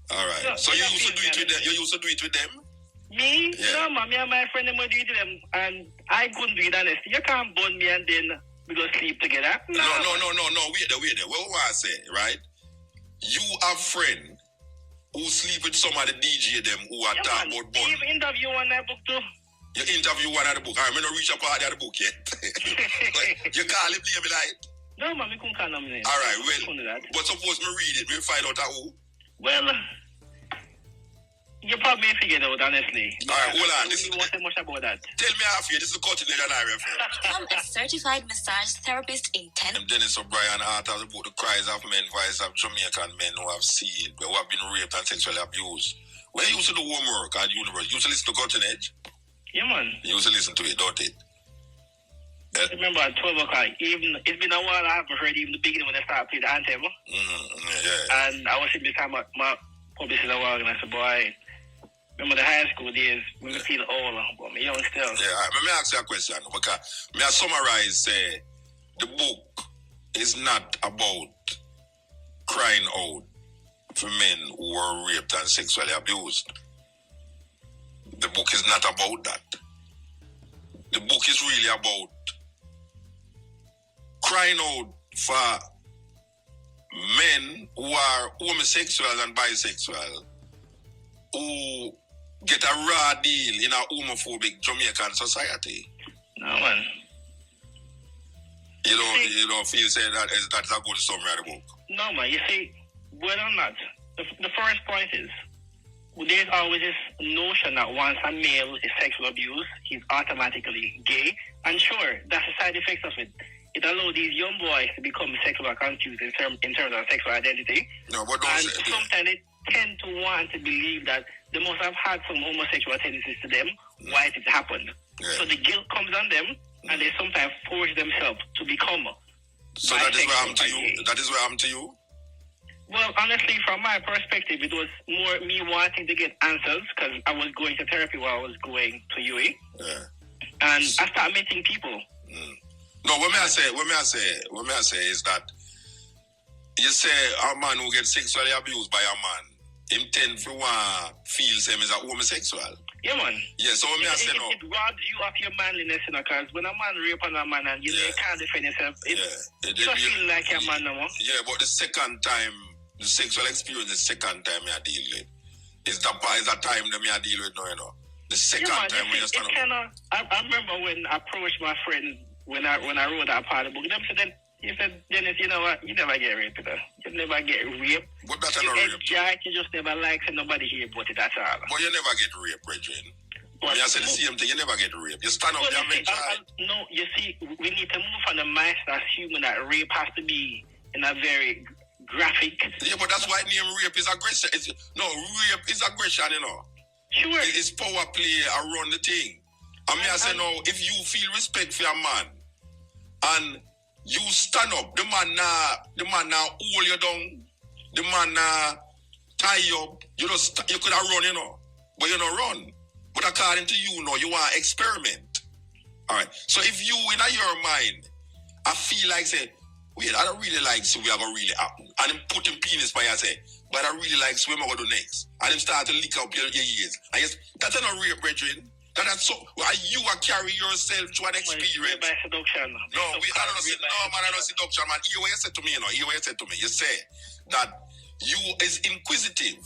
All right. So you used to do it with them? You used to do it with them? Me? Yeah. No, man. Me and my friend, them would do it with them. And I couldn't do it, honestly. You can't bun me and then we go sleep together. No. Wait there. Well, what I say, right? You have friend who sleep with some of the DJ them who are talking about bun. You interview on that book too. You interview one of the book. I'm not reach a part of the book yet. You call him name like? No, man, we couldn't call him name. All right, well, but suppose me read it, we find out who. Well, you probably figured out, honestly. All right, hold on. You won't say much about that. Tell me half here. This is Cutting Edge and I refer. Become a certified massage therapist in 10. I'm Dennis O'Brien, author about the cries of men, voice of Jamaican men who have seen, who have been raped and sexually abused. When you used to do homework at university, you used to listen to Cutting Edge? Yeah, man. You used to listen to it, don't it? I remember at 12 o'clock, it's been a while I haven't heard even the beginning when I started playing the anthem. And I was sitting beside my publicist a while and I said, boy, remember the high school days when we feel old, but I'm young still. Yeah, let me ask you a question because may I summarize, the book is not about crying out for men who were raped and sexually abused. The book is not about that. The book is really about crying out for men who are homosexual and bisexual who get a raw deal in a homophobic Jamaican society. No, man. You don't feel say that's a good summary of the book? No, man. You see, whether or not, the first point is, there's always this notion that once a male is sexually abused, he's automatically gay. And sure, that's the side effects of it. It allows these young boys to become sexually confused in terms of sexual identity. No, but sometimes they tend to want to believe that they must have had some homosexual tendencies to them, why it happened. Yeah. So the guilt comes on them, and they sometimes force themselves to become. So that is what happened to you? That is what happened to you? Well, honestly, from my perspective, it was more me wanting to get answers because I was going to therapy while I was going to UE. Yeah. And I started meeting people. No, what may I say is that you say a man who gets sexually abused by a man, him tend to feel him as a homosexual. Yeah, man. Yeah, so what may I say now? It robs you of your manliness, you know, because when a man rape on a man and you can't defend yourself, you don't feel like a man no more. Yeah, but the second time, the sexual experience, the second time I deal with, is the time that I deal with now, you know. The second time when you stand up. I remember when I approached my friend when I wrote that part of the book, them said, then He said, Dennis, you know what? You never get raped, though. You never get raped. But that's not rape. rape. You just never like and nobody hear about it at all. But you never get raped, brethren. But I said the same thing, you never get raped. You stand up there and enjoy. No, you see, we need to move from the mindset assuming that rape has to be in a very graphic. Yeah, but that's why name rape is aggression. Rape is aggression, you know. Sure. It's power play around the thing. I say, no, if you feel respect for a man and you stand up, the man now hold you down, the man now tie you up, you could have run, you know, but you don't run. But according to you, you want to experiment. All right. So if you, in your mind, I feel like, say, wait, I don't really like so we are going to really happen. And him put him penis by you, say, but I really like so we are going to do next. And him start to lick up your ears. And yes, that's not real, brethren. That's so, you are carry yourself to an experience. By seduction. No, I don't see, man, I don't seduction, man. Hear what you said to me, Hear what you said to me. You say that you is inquisitive.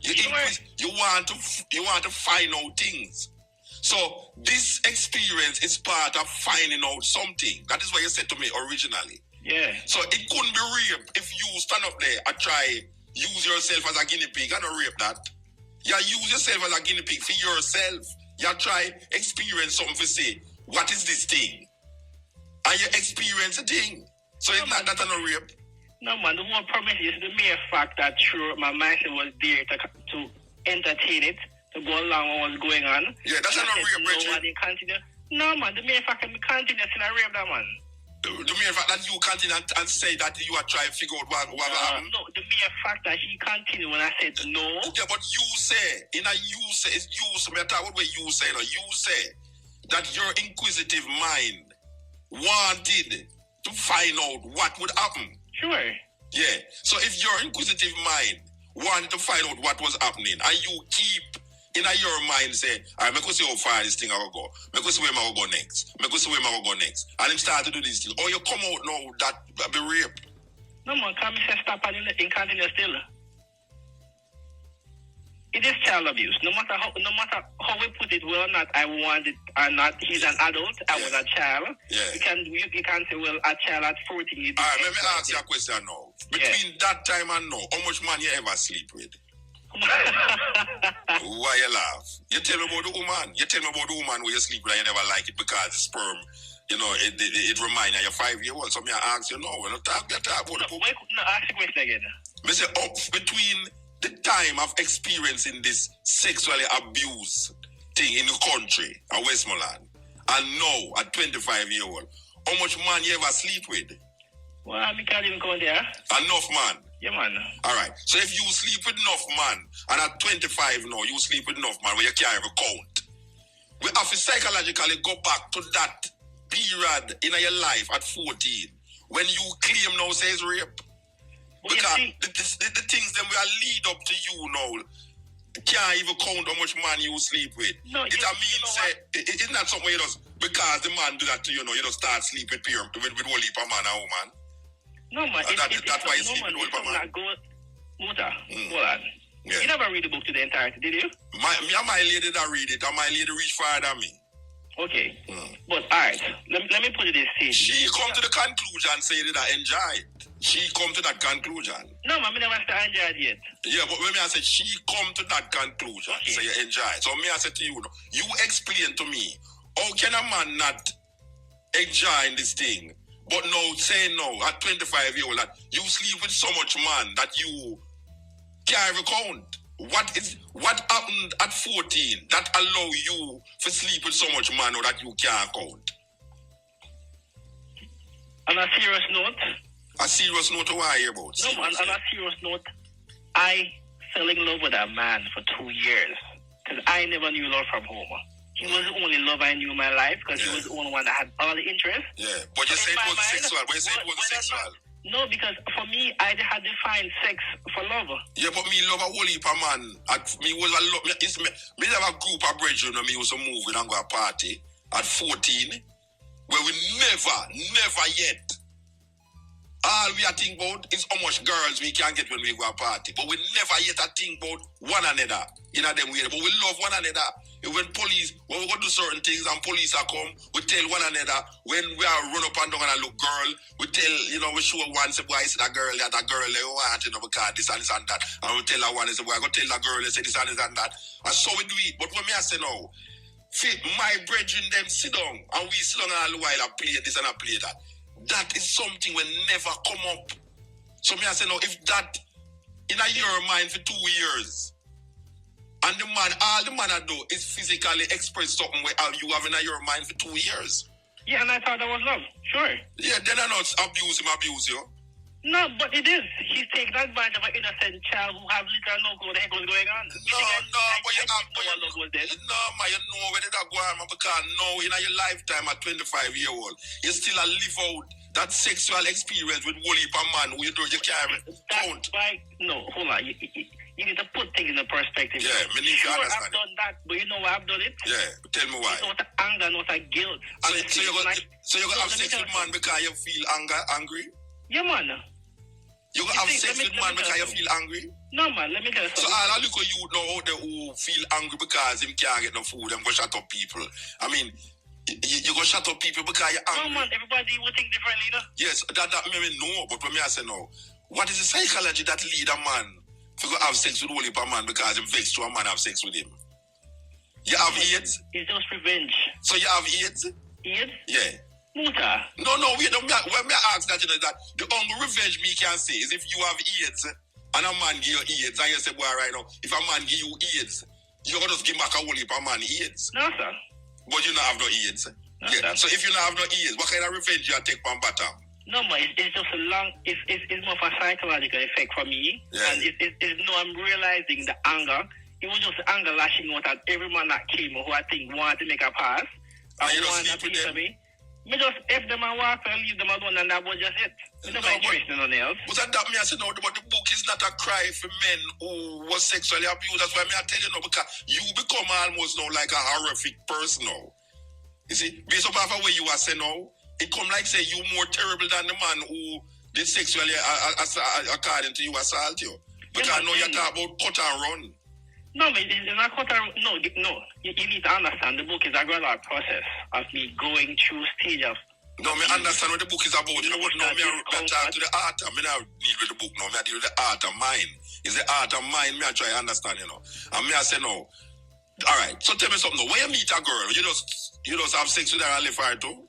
You want to find out things. So this experience is part of finding out something. That is what you said to me originally. Yeah. So it couldn't be rape if you stand up there and try use yourself as a guinea pig. I don't rape that. You use yourself as a guinea pig for yourself. You try experience something to say, what is this thing? And you experience a thing. So it's not that a rape. No, man, the whole promise is the mere fact that sure, my mindset was there to entertain it, to go along with what's going on. Yeah, that's not rape, Richard. No, man, the mere fact that we continue to rape that, man. The mere fact that you continue and say that you are trying to figure out what happened. No, the mere fact that he continued when I said no. Yeah, but you say, it's you, so matter what way you say, you say that your inquisitive mind wanted to find out what would happen. Sure. Yeah. So if your inquisitive mind wanted to find out what was happening, and you keep in your mind say, all right, make us see how far this thing I will go. Make us see where I will go next. Make us see where I will go next. And him start to do this thing. Or you come out now that be rape. No, man, can me say stop and in continue still. It is child abuse. No matter how we put it, whether or not I want it or not, he's an adult, I was a child. Yeah. You can say, well, a child at 14. All right, let me ask you a question now. Between that time and now, how much man you ever sleep with? Why you laugh? You tell me about the woman. You tell me about the woman where you sleep with and you never like it because the sperm, it reminds you you're 5-year-old. So me I ask you, no, we're not talking about the No, ask the question again. Me say, between the time of experiencing this sexually abuse thing in the country, at Westmoreland, and now at 25-year-old, how much man you ever sleep with? Well, I can't even go there. Enough man. Yeah, man. All right. So if you sleep with enough man, and at 25 now, you sleep with enough man where you can't even count, we have to psychologically go back to that period in your life at 14 when you claim now says rape. Because the things that will lead up to you now can't even count how much man you sleep with. No, it's not something you just, because the man do that to you, you just start sleeping with whole heap of man and woman. No, man. That's why you sleep with whole heap of man. Muta, hold on. Yeah. You never read the book to the entirety, did you? My lady that read it, and my lady reach farther than me. Okay. But, all right, let me put it this way. She come to the conclusion, say that I enjoy it. She come to that conclusion. No, man, I never started enjoy it yet. Yeah, but when I said she come to that conclusion, okay. So you enjoy it. So me I said to you, you explain to me, how can a man not enjoy this thing, but no, say no, at 25-year-old, that you sleep with so much man that you can't even count. What happened at 14 that allow you to sleep with so much man or that you can't count? On a serious note. A serious note, what are you about? No, man, on a serious note, I fell in love with a man for 2 years because I never knew love from home. He was the only love I knew in my life because he was the only one that had all the interest. Yeah, but you said it was sexual. But you said it wasn't sexual. No, because for me, I had defined sex for love. Yeah, but me love a whole heap of man. Me was a love. Me have a group of brethren and me used to move and go to a party at 14 where we never yet. All we are thinking about is how much girls we can get when we go to a party. But we never yet think about one another in a them way. But we love one another. When we go do certain things and police are come, we tell one another, when we are run up and down and look girl, we tell, we show one, say, boy, see that girl, they want, because this and this and that. And we tell her one, say, boy, I go tell that girl, say this and this and that. And so we do it. But when me I say no, my brethren them sit down, and we sit down all the while I play this and I play that. That is something will never come up. So me I say no, if that in your mind for 2 years, and all the man I do is physically express something where you have in your mind for 2 years. Yeah, and I thought that was love. Sure. Yeah, then I not abuse you. No, but it is. He's taking advantage of an innocent child who have little no clue what the heck was going on. But you know where did that go on, because now in your lifetime at 25-year-old, you still live out that sexual experience with one heap of man who you can't count. No, hold on. You need to put things in the perspective. Yeah, me need to understand. I've done that, but you know why I've done it? Yeah, tell me why. It's not anger, not guilt. So you're going to have sex with man because you feel angry? Yeah, man. You going to have sex with man because you feel angry? No, man, let me tell you something. So all look at you know out there who feel angry because him can't get no food, them go shut up people. I mean, you go shut up people because you're angry. No, man, everybody will think differently, no? Yes, that maybe no, but when me I say no, what is the psychology that lead a man to go have sex with only a man because him vexed to a man have sex with him? You have AIDS? It's just revenge. So you have AIDS? AIDS? Yeah. Muta. No, when me ask that, that the only revenge me can say is if you have AIDS and a man give you AIDS, and you say, boy, right now, if a man give you AIDS, you're going to just give back a whole heap of man AIDS. No, sir. But you don't have no AIDS. No, yeah. Sir. So if you don't have no AIDS, what kind of revenge you take from bottom? No, man, it's just a long, it's more of a psychological effect for me. Yeah. And I'm realizing the anger. It was just anger lashing out at every man that came who I think wanted to make a pass. And you don't sleep with them? Me just F them and walk and leave them alone, and that was just it. It's not interested in nothing else. But that me I say no, but the book is not a cry for men who was sexually abused. That's why me I tell you no, because you become almost now like a horrific person now. You see, based upon the way you are saying now, it come like say you more terrible than the man who did sexually according to you assault you. Because I know you talk about cut and run. No, but it's not cut and run. No. You need to understand the book is a gradual process of me going through stages. No, me understand what the book is about. You know what? No, me talk to the art. I mean, I deal with the book. No, me I deal with the art of mind. It's the art of mind. Me I try to understand. And me I say no. All right. So tell me something. When you meet a girl, you just have sex with her and leave her too.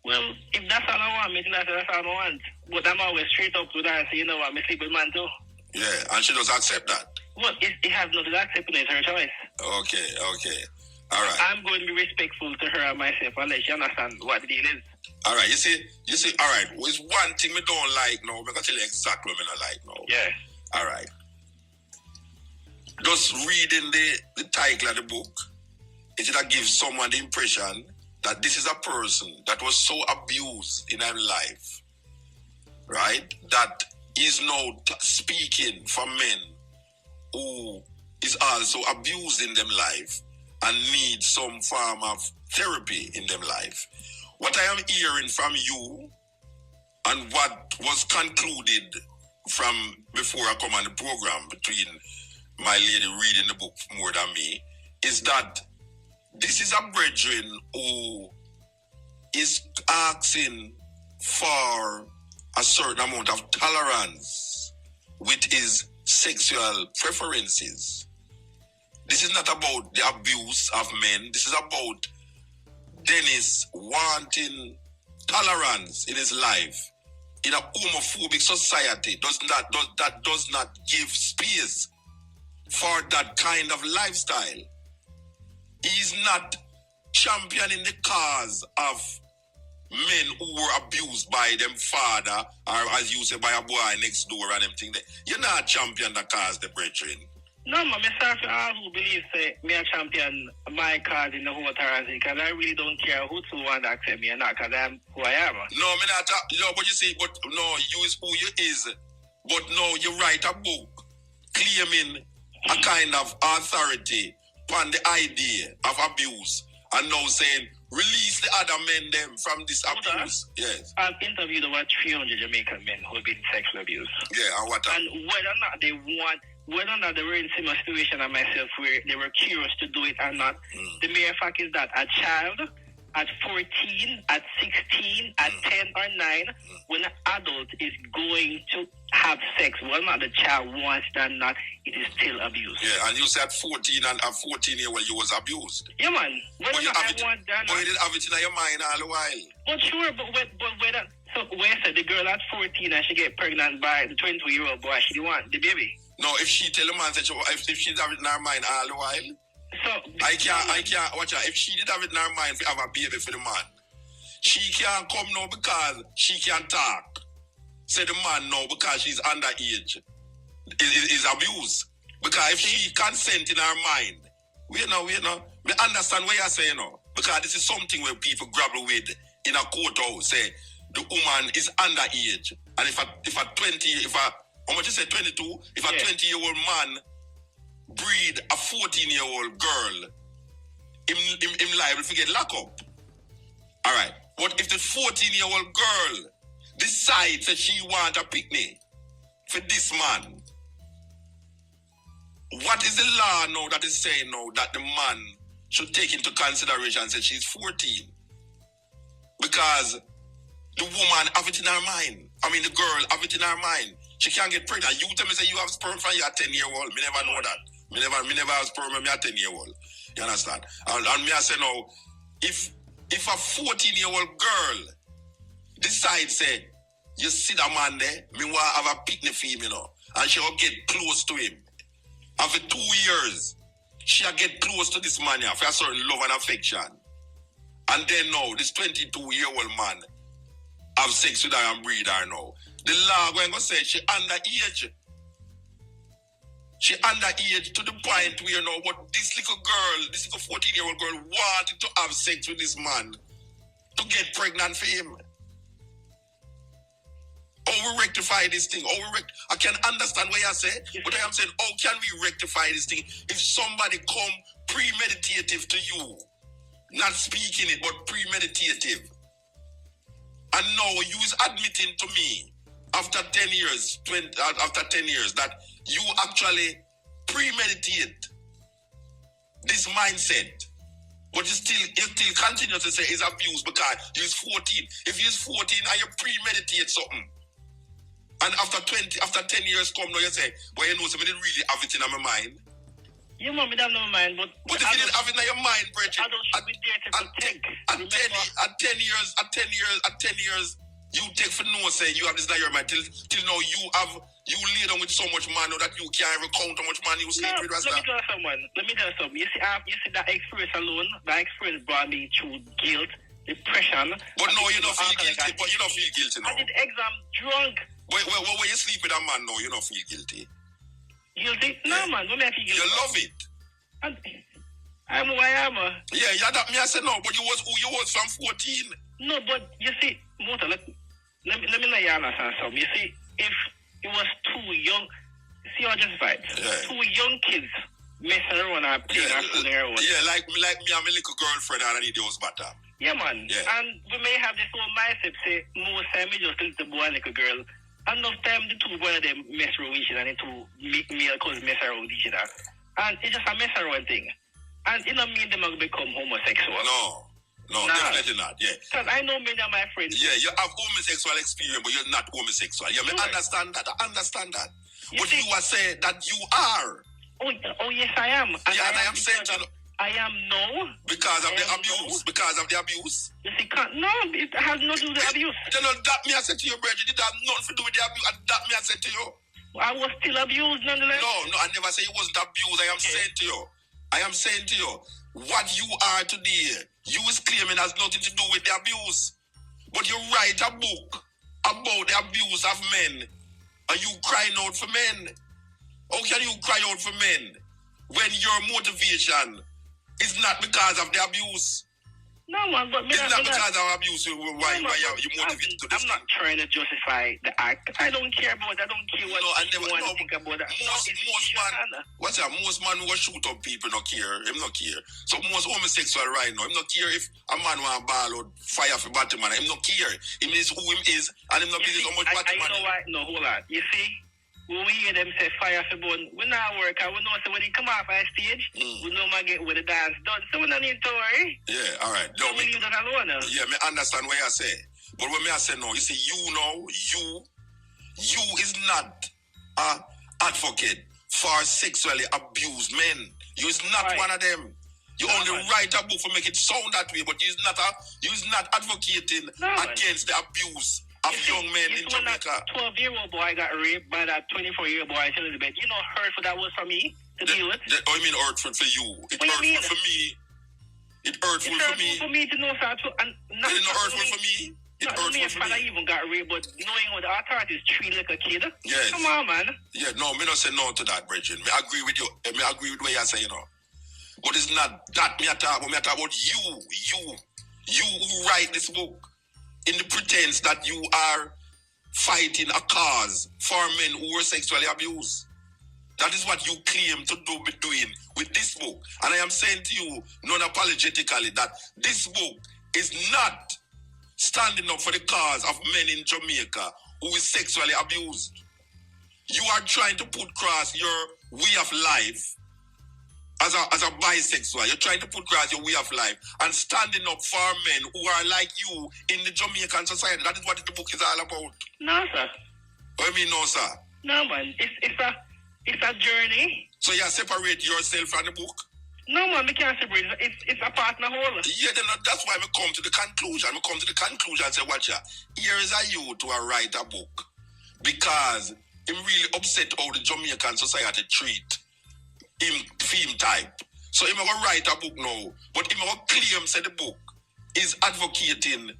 Well, if that's all I want, that's all I want. But I'm always straight up with her and say, you know what, me sleep with man too. Yeah, and she does accept that. Well, it has nothing to accept. It's her choice. Okay. All right. I'm going to be respectful to her and myself and let you understand what the deal is. All right. You see. All right. There's one thing we don't like now. I'm going to tell you exactly what I don't like now. Yeah. All right. Just reading the title of the book, it gives someone the impression that this is a person that was so abused in her life, right? That is now speaking for men who is also abused in them life and need some form of therapy in them life. What I am hearing from you and what was concluded from before I come on the program between my lady reading the book more than me is that this is a brethren who is asking for a certain amount of tolerance with his sexual preferences. This is not about the abuse of men. This is about Dennis wanting tolerance in his life in a homophobic society that does not give space for that kind of lifestyle. He's not championing the cause of men who were abused by them father, or as you say, by a boy next door and them thing. You're not champion the cause, the brethren. No, man, I'm sorry for all who believe me a champion my cause in the whole transparency, because I really don't care who to want to accept me or not, because I'm who I am. But you see, you is who you is. But no, you write a book claiming a kind of authority upon the idea of abuse, and now saying, release the other men them from this abuse. Yes. I've interviewed over 300 Jamaican men who have been sexually abused. Yeah, and what? And whether or not they want, whether or not they were in similar situation as myself where they were curious to do it or not, the mere fact is that a child at 14, at 16, at 10 or 9, when an adult is going to have sex, whether or not the child wants it or not, it is still abuse. Yeah, and you said 14 and at 14 years old you was abused. Yeah, man. Whether or not I want that, but you didn't have it in your mind all the while. But sure, but whether... So, where said the girl at 14 and she get pregnant by the 22-year-old boy, she didn't want the baby. No, if she tell the man that if she's have it in her mind all the while, so I can't watch her. If she did have it in her mind to have a baby for the man, she can't come now because she can't talk. Say the man now because she's underage is abuse. Because if she consent in her mind, we know. We understand what you're saying now. Because this is something where people grapple with in a courthouse. Say the woman is underage, and if a 22, if a 20-year-old man breed a 14-year-old girl, him liable to get locked up. All right. But if the 14-year-old girl decides that she want a picnic for this man, what is the law now that is saying now that the man should take into consideration that she's 14? Because the woman have it in her mind. I mean, the girl have it in her mind. She can't get pregnant. You tell me say you have sperm from your 10-year-old. Me never know that. Me never have sperm from your 10-year-old. You understand? And me I say now, if a 14-year-old girl decides say, you see that man there, me want to have a picnic for him, and she'll get close to him. And for 2 years, she'll get close to this man here for a certain love and affection. And then now, this 22-year-old man have sex with her and breed her now. The law going to say she underage. She underage to the point where but this little girl, this little 14-year-old girl wanted to have sex with this man to get pregnant for him. How we rectify this thing? I can understand what you say, but I am saying, how can we rectify this thing if somebody come premeditative to you, not speaking it, but premeditative, and now you is admitting to me after 10 years, that you actually premeditate this mindset, but you still continue to say it's abuse because you're 14. If you're 14 and you premeditate something, and after 10 years come now you say, well, I didn't really have it in my mind. You want me to have no mind, but if you didn't have it in your mind, Bridget, at 10 years, you take for no say you have this in your mind till now you lay down with so much man that you can't even count how much man you sleep with. Let me tell you something. You see that experience alone, that experience brought me through guilt, depression. But no, you don't feel guilty. But you don't feel guilty now. I did exam drunk. When you sleep with a man now, you don't feel guilty. Guilty? No, man. Don't make me feel guilty. You love it. I'm who I am. Yeah, that me I said no, but you was who you was from 14. No, but you see, Mota, let me know you understand something. You see, if it was too young, see how justified. Yeah. 2 young kids messing around and playing and fooling around. Yeah, like me and my little girlfriend and I need those butter. Yeah, man. Yeah. And we may have this whole mindset, say, most time we just little boy and little girl. Enough time the two boys them mess around with each other and the two male cousins mess around with each other. And it's just a mess around thing. And it don't mean them will become homosexual. No, definitely not. Yeah. Because I know many of my friends. Yeah, you have homosexual experience, but you're not homosexual. Yeah, I understand that. But you are saying that you are. Oh yes, I am. And I am saying to you. I am no. Because of the abuse. No. Because of the abuse. You see, no, it has nothing to do with the abuse. You know, that me I said to you, Bridget, it have nothing to do with the abuse. And that me I said to you. I was still abused nonetheless. No, I never say you wasn't abused. I am saying to you, what you are today, you is claiming has nothing to do with the abuse. But you write a book about the abuse of men, and you crying out for men. How can you cry out for men when your motivation is not because of the abuse? No, man, but it's not because of abuse. Why you motivate to this? I'm not trying to justify the act. I don't care about that. I don't care what you want to think about that. Most man who shoot up people not care. Him not care. So most homosexual right now, him not care if a man want ball out fire for Batman. Him not care. Him is who him is, and him not business how much Batman. You know why? No, hold on. You see, when we hear them say fire for bone, we not work, and we know so when he come off our stage, we know man get with the dance done. So we don't need to worry. Yeah, all right. So we leave that alone now. Yeah, me understand what you say. But when me I say no, you see, you is not a advocate for sexually abused men. You is not one of them. You only write a book for make it sound that way, but you is not advocating against the abuse of young men in Jamaica. That 12-year-old boy got raped by that 24-year-old boy in Elizabeth. You know how hurtful that was for me to deal with? Oh, you mean hurtful for you? It hurtful for me. It hurtful for me. For me to know that. And not hurtful for me. Not only if I even got raped, but knowing how the authorities treat like a kid. Yes. Come on, man. Yeah, no, me not say no to that, Bridget. Me agree with you. Me agree with what you say, you know. But it's not that me talk about. Me talk about you who write this book in the pretense that you are fighting a cause for men who were sexually abused. That is what you claim to be doing with this book. And I am saying to you, non-apologetically, that this book is not standing up for the cause of men in Jamaica who is sexually abused. You are trying to put across your way of life as a bisexual. You're trying to put across your way of life and standing up for men who are like you in the Jamaican society. That is what the book is all about. No, sir. What do you mean, no, sir? No, man. It's a journey. So you separate yourself from the book? No, man, we can't separate. It's a partner whole. Yeah, then that's why we come to the conclusion. We come to the conclusion and say, watch ya, here is a youth to write a book. Because I'm really upset how the Jamaican society treat him film type. So I'm going to write a book now. But I'm going to claim say the book is advocating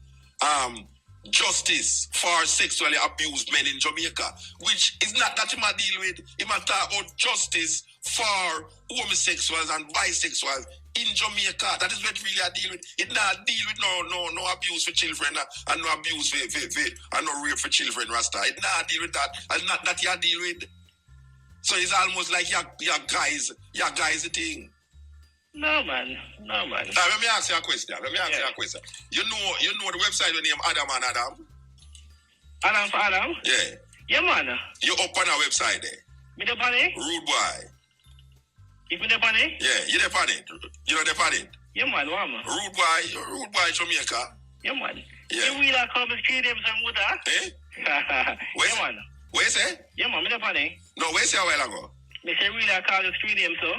justice for sexually abused men in Jamaica, which is not that he might deal with. He might talk about justice for homosexuals and bisexuals in Jamaica. That is what really I deal with. It not deal with no abuse for children and no abuse for and no rape for children, Rasta. It not deal with that. And not that you deal with. So it's almost like your guys the thing. No man. Let me ask you a question. You know the website with name Adam and Adam? Adam for Adam? Yeah. Yeah, man. You up on our website there. Me there on it? Rude boy. If me there on it? Yeah, you there on it. You know there on it? Yeah, man. What, man? Rude boy Jamaica. Yeah, man. Yeah. You will come and feed them some water? Eh? Yeah, man. What you say? Yeah, man. Me there on it? No, what you say a while ago? Me say really I call the screen name, so?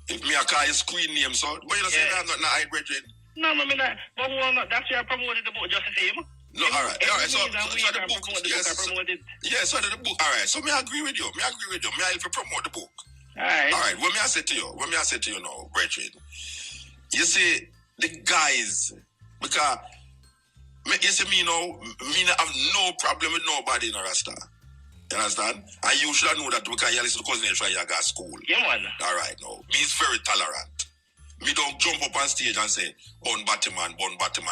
If me I call your screen name, so? But you don't say that not hide, Bridget. No, me not. But that's why I promoted the book just the same. No, all right. So the book, yes. So the book, all right. So me agree with you. Me I help you promote the book. All right. All right. What me I say to you now, Bridget? You see, the guys, because you see me now, me not have no problem with nobody in a Rasta. You understand? And you should know that because you listen to Cousin Edge you got school. Yeah, man. All right, now. Me is very tolerant. Me don't jump up on stage and say, born Batman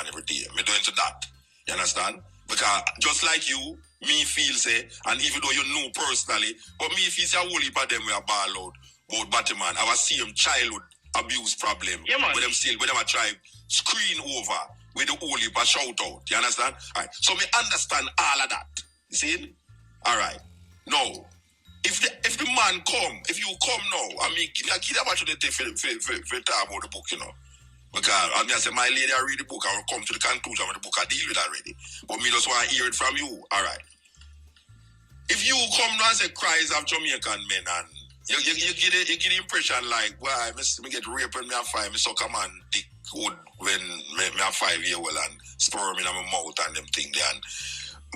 every day. Me don't into that. You understand? Because just like you, me feel say, and even though you know personally, but me feel say a whole heap of them we are ball out about Batman. I was seeing childhood abuse problem. Yeah, man. With them try screen over with the whole heap of shout out. You understand? All right. So me understand all of that. You see? All right. No. If the man come, if you come now, I mean, give the opportunity for talk about the book, you know. Because I mean, I say, my lady, I read the book, I will come to the conclusion of the book, I deal with already. But me just want to hear it from you. All right. If you come now and say cries of Jamaican men and you get the impression like, well, me get raped when me have 5, me suck a man dick wood when me have 5-year-old and sperm in my mouth and them thing there and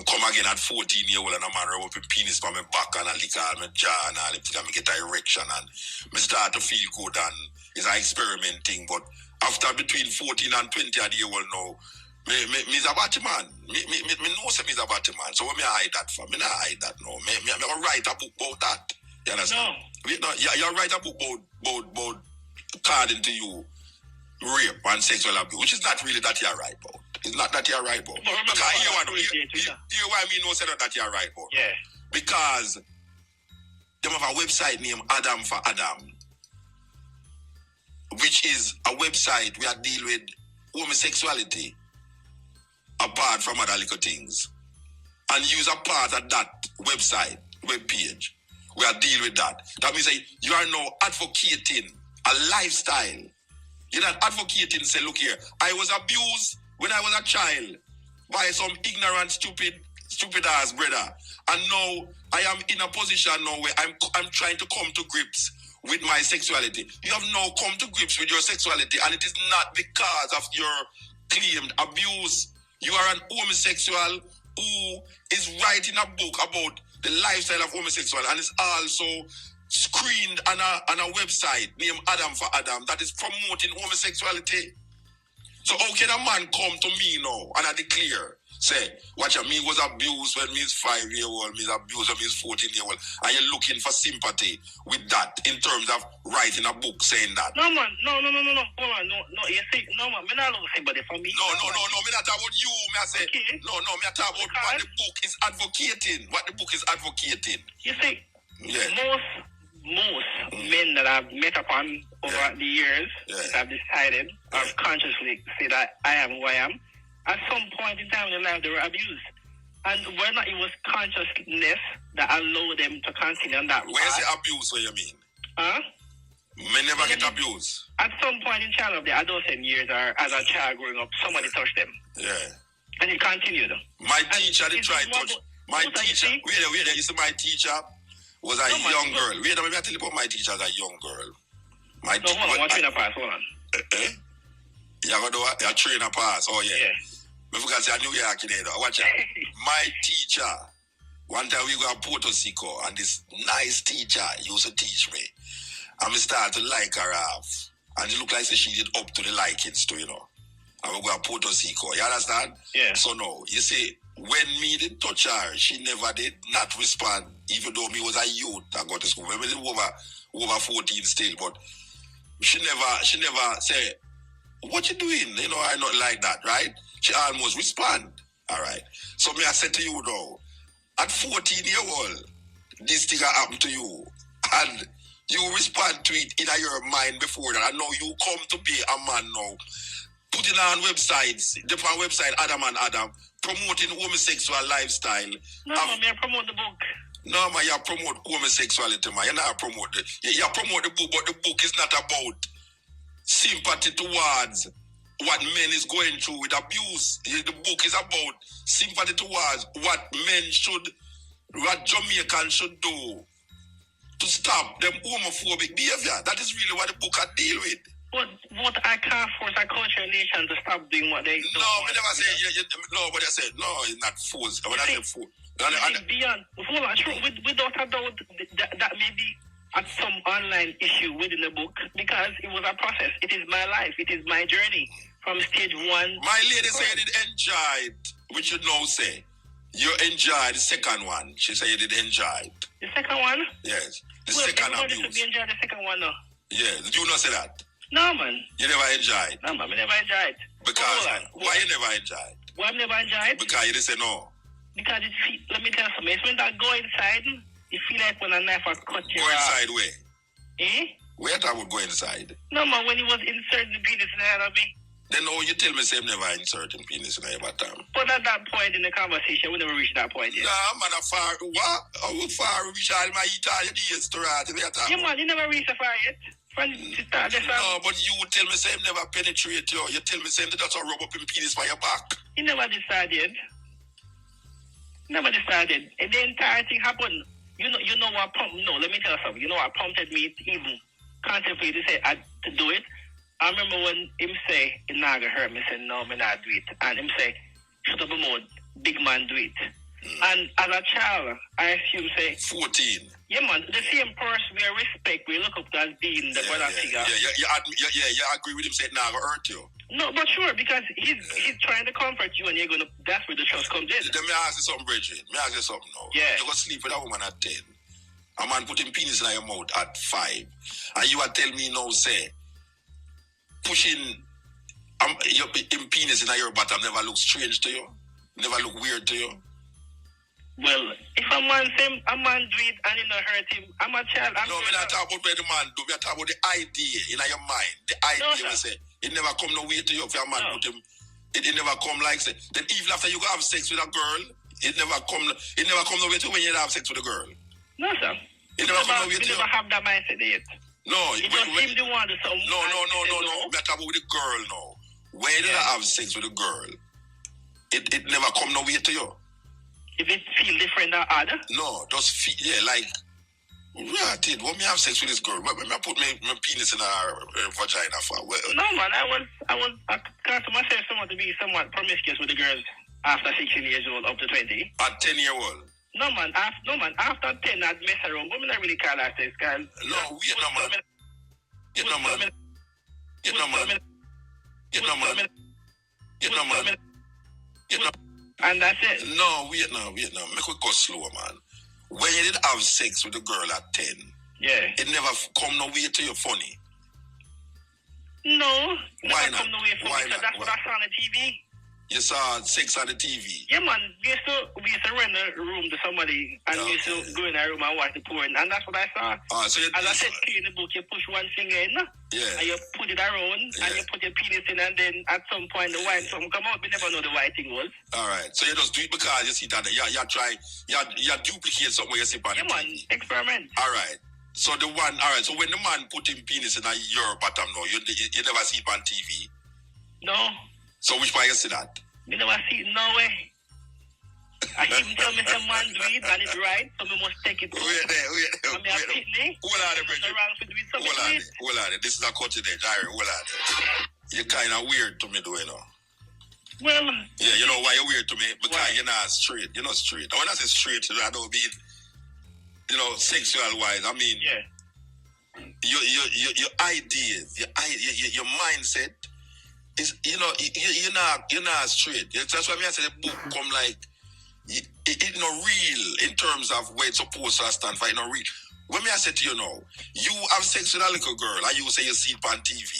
come again at 14-year-old and a man rub up a penis by my back and a lick all my jaw and all them thing and me get an erection and me start to feel good and it's an experiment thing. But after between 14 and 20-year-old now, me is a batty man. Me know say me is a batty man. So what me hide that for? Me not hide that now. Me write a book about that. You understand? No. You write a book about according to you, rape and sexual abuse, which is not really that you're right about. It's not that you're right about. Because you why me know say that you're right about. Yeah. Because them have a website named Adam for Adam, which is a website where I deal with homosexuality apart from other little things. And use a part of that website, web page, we are dealing with that. That means that you are now advocating a lifestyle. You're not advocating, say, look here, I was abused when I was a child by some ignorant, stupid ass brother. And now I am in a position now where I'm trying to come to grips with my sexuality. You have now come to grips with your sexuality, and it is not because of your claimed abuse. You are an homosexual who is writing a book about the lifestyle of homosexual, and it's also screened on a website named Adam for Adam that is promoting homosexuality. So how can a man come to me now and I declare, say, watch me was abused when me is 5-year-old, me is abused when me is 14-year-old, and you're looking for sympathy with that in terms of writing a book saying that? No, man, no, hold on, no, you see, no, man, me not looking for sympathy for me. No, me not talk about you, me I say, okay. No, me talk about what the book is advocating, You see, most men that I've met upon over the years that have decided or consciously say that I am who I am, at some point in time in their life they were abused. And whether it was consciousness that allowed them to continue on that path. Where's the abuse, what you mean? Huh? Men never get abused. At some point in time of the adolescent years or as a child growing up, somebody touched them. Yeah. And it continued. My teacher, they tried to touch. My teacher, wait, you see my teacher was a young girl. Wait, let me tell you about my teacher as a young girl. My hold on, what trainer pass? Hold on. You're going to do a trainer pass? Oh, yeah. I forgot to say New York today, though. Watch out. My teacher, one time we go to Puerto Rico, and this nice teacher used to teach me. And I started to like her off. And it looked like she did up to the likings too, you know. And we go to Puerto Rico. You understand? Yeah. So no, you see, when me did touch her, she never did not respond, even though me was a youth and got to school. Maybe over 14 still, but she never say, what you doing? You know, I not like that, right? She almost respond. All right. So me I said to you though, at 14-year-old, this thing happened to you. And you respond to it in your mind before that. I know you come to be a man now. Putting on websites, different website, Adam and Adam, promoting homosexual lifestyle. No, man, I promote the book. No, man, you promote homosexuality, man. You not promote the book, but the book is not about sympathy towards what men is going through with abuse. The book is about sympathy towards what Jamaicans should do to stop them homophobic behavior. That is really what the book I deal with. But I can't force a culture nation to stop doing what they do. No, I never say, no, but I said, no, it's not forced. When I say forced. Beyond, hold on, true, without a doubt, that may be at some online issue within the book, because it was a process. It is my life. It is my journey from stage one. My lady said it enjoyed, which you know say. You enjoyed the second one. She said you did enjoy it. The second one? Yes. The second abuse. Should be enjoyed the second one, no? Yeah. Do you not say that? No, man. You never enjoyed? No, man. I never enjoyed. Because why you never enjoyed? Why I never enjoyed? Because you didn't say no. Because let me tell you something. It's when that go inside, you feel like when a knife has cut you. Go inside where? Eh? Where that would go inside? No, man. When he was inserting the penis in the head of me. Then you tell me say never inserting penis in your bottom. But at that point in the conversation, we never reached that point yet. Nah, man, what? How far we shall my Italian years to right? Yeah, man, you never reached the far yet. No, but you would tell me say never penetrate you. You tell me say that that's a rub up in penis by your back. You never decided. And the entire thing happened. You know what pumped? No, let me tell you something. You know what prompted me to even contemplate to say to do it? I remember when him say, "It not gonna hurt me." I said, "No, me not do it." And him say, "Shut up, mode, big man do it." And as a child, I assume say 14. Yeah, man, the same person we respect, we look up to as being the brother figure. Yeah, you agree with him saying it not gonna hurt you. No, but sure, because he's trying to comfort you, and that's where the trust comes in. Let me ask you something, Bridget. Let me ask you something now. Yeah. You go sleep with a woman at 10. A man putting penis in your mouth at 5. And you are telling me now, say, pushing your penis in your bottom never look strange to you? Never look weird to you? Well, if a man do it and it not hurt him, I'm a child. No, I'm not talking about what the man do. I'm talking about the idea in your mind. The idea, we say, it never come no way to you if your man put him. It never come like, say, then even after you go have sex with a girl, it never come no way to when you have sex with a girl. No, sir. You never come no way to you. never have that mindset yet. No. You just seem to want to something. No. I'm talking with the girl now. When did I have sex with a girl? It never come no way to you. If it feel different than other? No, just feel, like, I did. When me have sex with this girl, when I put my penis in her vagina for? No, man, I consider myself someone to be somewhat promiscuous with the girls after 16 years old up to 20. At 10-year-old? No, man, after 10, I'd mess around, but I don't really call that sex, because... No, wait, no, man. And that's it. No, wait now. Make it go slow, man. When you did have sex with a girl at 10, it never come no way to you funny. No, why not? Come no way for me, because that's what I saw on the TV. You saw sex on the TV? Yeah, man. We used to rent a room to somebody, and we used to go in a room and watch the porn, and that's what I saw. So as I said in the book, you push one finger in, and you put it around, and you put your penis in, and then at some point the white something come out. We never know the white thing was. All right. So you just do it because you see that you duplicate something you see on the TV. Man, experiment. All right. So so when the man put his penis in your bottom now, you never see it on TV? No. So which way you see that? You never see it, no way. I even tell me some man do it and it's right, so we must take it. Wait there. Hold on, this is a cutting edge. Hold on. You're kind of weird to me, though, you know. Well... Yeah, you know why you're weird to me? Because you're not straight. You're not straight. When I say straight, I don't mean, sexual-wise. I mean... Yeah. Your ideas, your mindset... you're not straight. That's why I say the book come like it's not real in terms of where it's supposed to stand for. It's not real. When I say to you now, you have sex with a little girl and you say you see it on TV.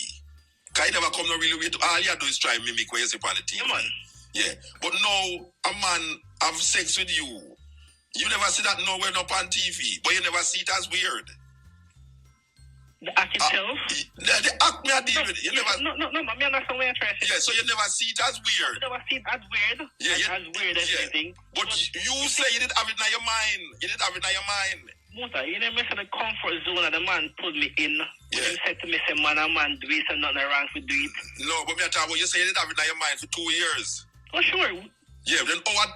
Cause it never come no really way to all you do is try and mimic what you see on the TV. Yeah. But now a man have sex with you. You never see that nowhere up on TV, but you never see it as weird. The act itself? The act me I deal with it. No, I understand what you're trying to say. Yeah, so you never see it as weird. You never see it as weird. As weird as anything. But you say you didn't have it in your mind. Muta, you never mentioned the comfort zone that the man put me in. Yeah. You said to me, say, man do it and nothing wrong for do it. No, but me talk about you say you didn't have it in your mind for 2 years. Oh, sure. Yeah, then our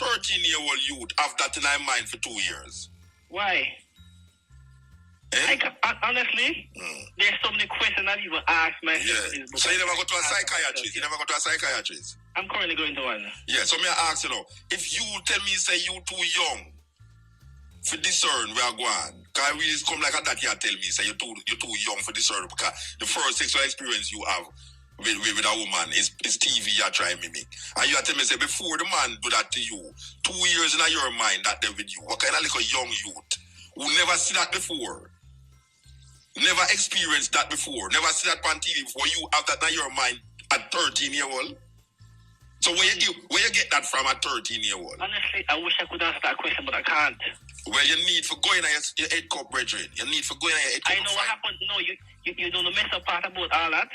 13-year-old youth have that in their mind for 2 years. Why? Honestly, there's so many questions I even ask myself. Yeah. So you never go to a psychiatrist? I'm currently going to one. Yeah, so me ask you now, if you tell me say you too young for discern where I go on, because I really come like that you tell me say you're too young for discern because the first sexual experience you have with a woman is TV you try mimic. And you tell me say before the man do that to you, 2 years in your mind that they with you, what kind of like a young youth who never see that before? Never experienced that before. Never see that on TV before. You have that in your mind at 13-year-old. So where you get that from at 13-year-old? Honestly, I wish I could answer that question, but I can't. Well, you need for going on your head cup, brethren. You need for going on your head cup. I know what happened. No, you don't mess up part about all that.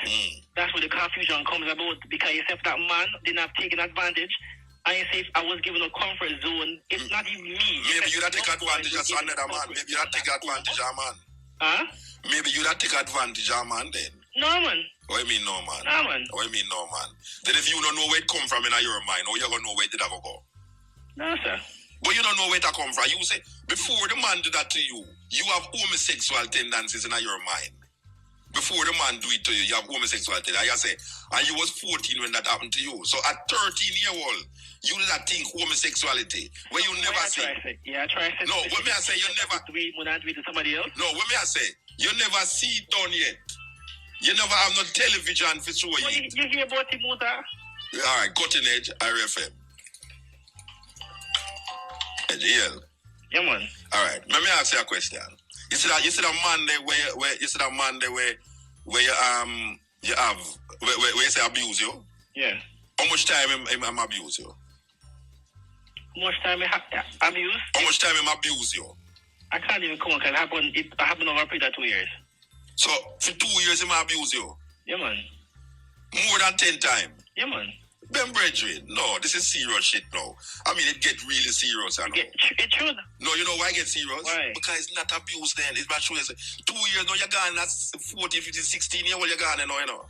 That's where the confusion comes about because you said that man didn't have taken advantage. And you say if I was given a comfort zone, it's not even me. Maybe you don't take advantage of another man. Maybe you don't take advantage of a man. Huh? Maybe you don't take advantage of a man then. No, man. What you mean no, man? No, man. What you mean no, man? Then if you don't know where it come from in your mind, how you going to know where it did have go? No, sir. But you don't know where it come from. You say, before the man do that to you, you have homosexual tendencies in your mind. Before the man do it to you, you have homosexual tendencies. I say, and you was 14 when that happened to you. So at 13-year-old, you did not think homosexuality. When you never say... Yeah, I try to say... No, when me I say, you never... When I do it to somebody else? No, when me I say, you never see it done yet. You never have no television for show you. You hear about it, Muta? All right, Cutting Edge, RFM. EL. Yeah, man. All right, let me ask you a question. You see that man there where you see that man there where you have where you say abuse you? Yeah. How much time him abuse you? How much time I abuse? How much time him abuse you? I can't even count because it happened over a period of 2 years. So for 2 years him abuse you? Yeah, man. More than 10 times? Yeah, man. Ben Brethren, no, this is serious shit now. I mean, it get really serious. I know. It should. No, you know why it get serious? Why? Because it's not abuse then. It's about 2 years. 2 years now, you're gone. That's 14, 15, 16 years old, you're gone now, you know.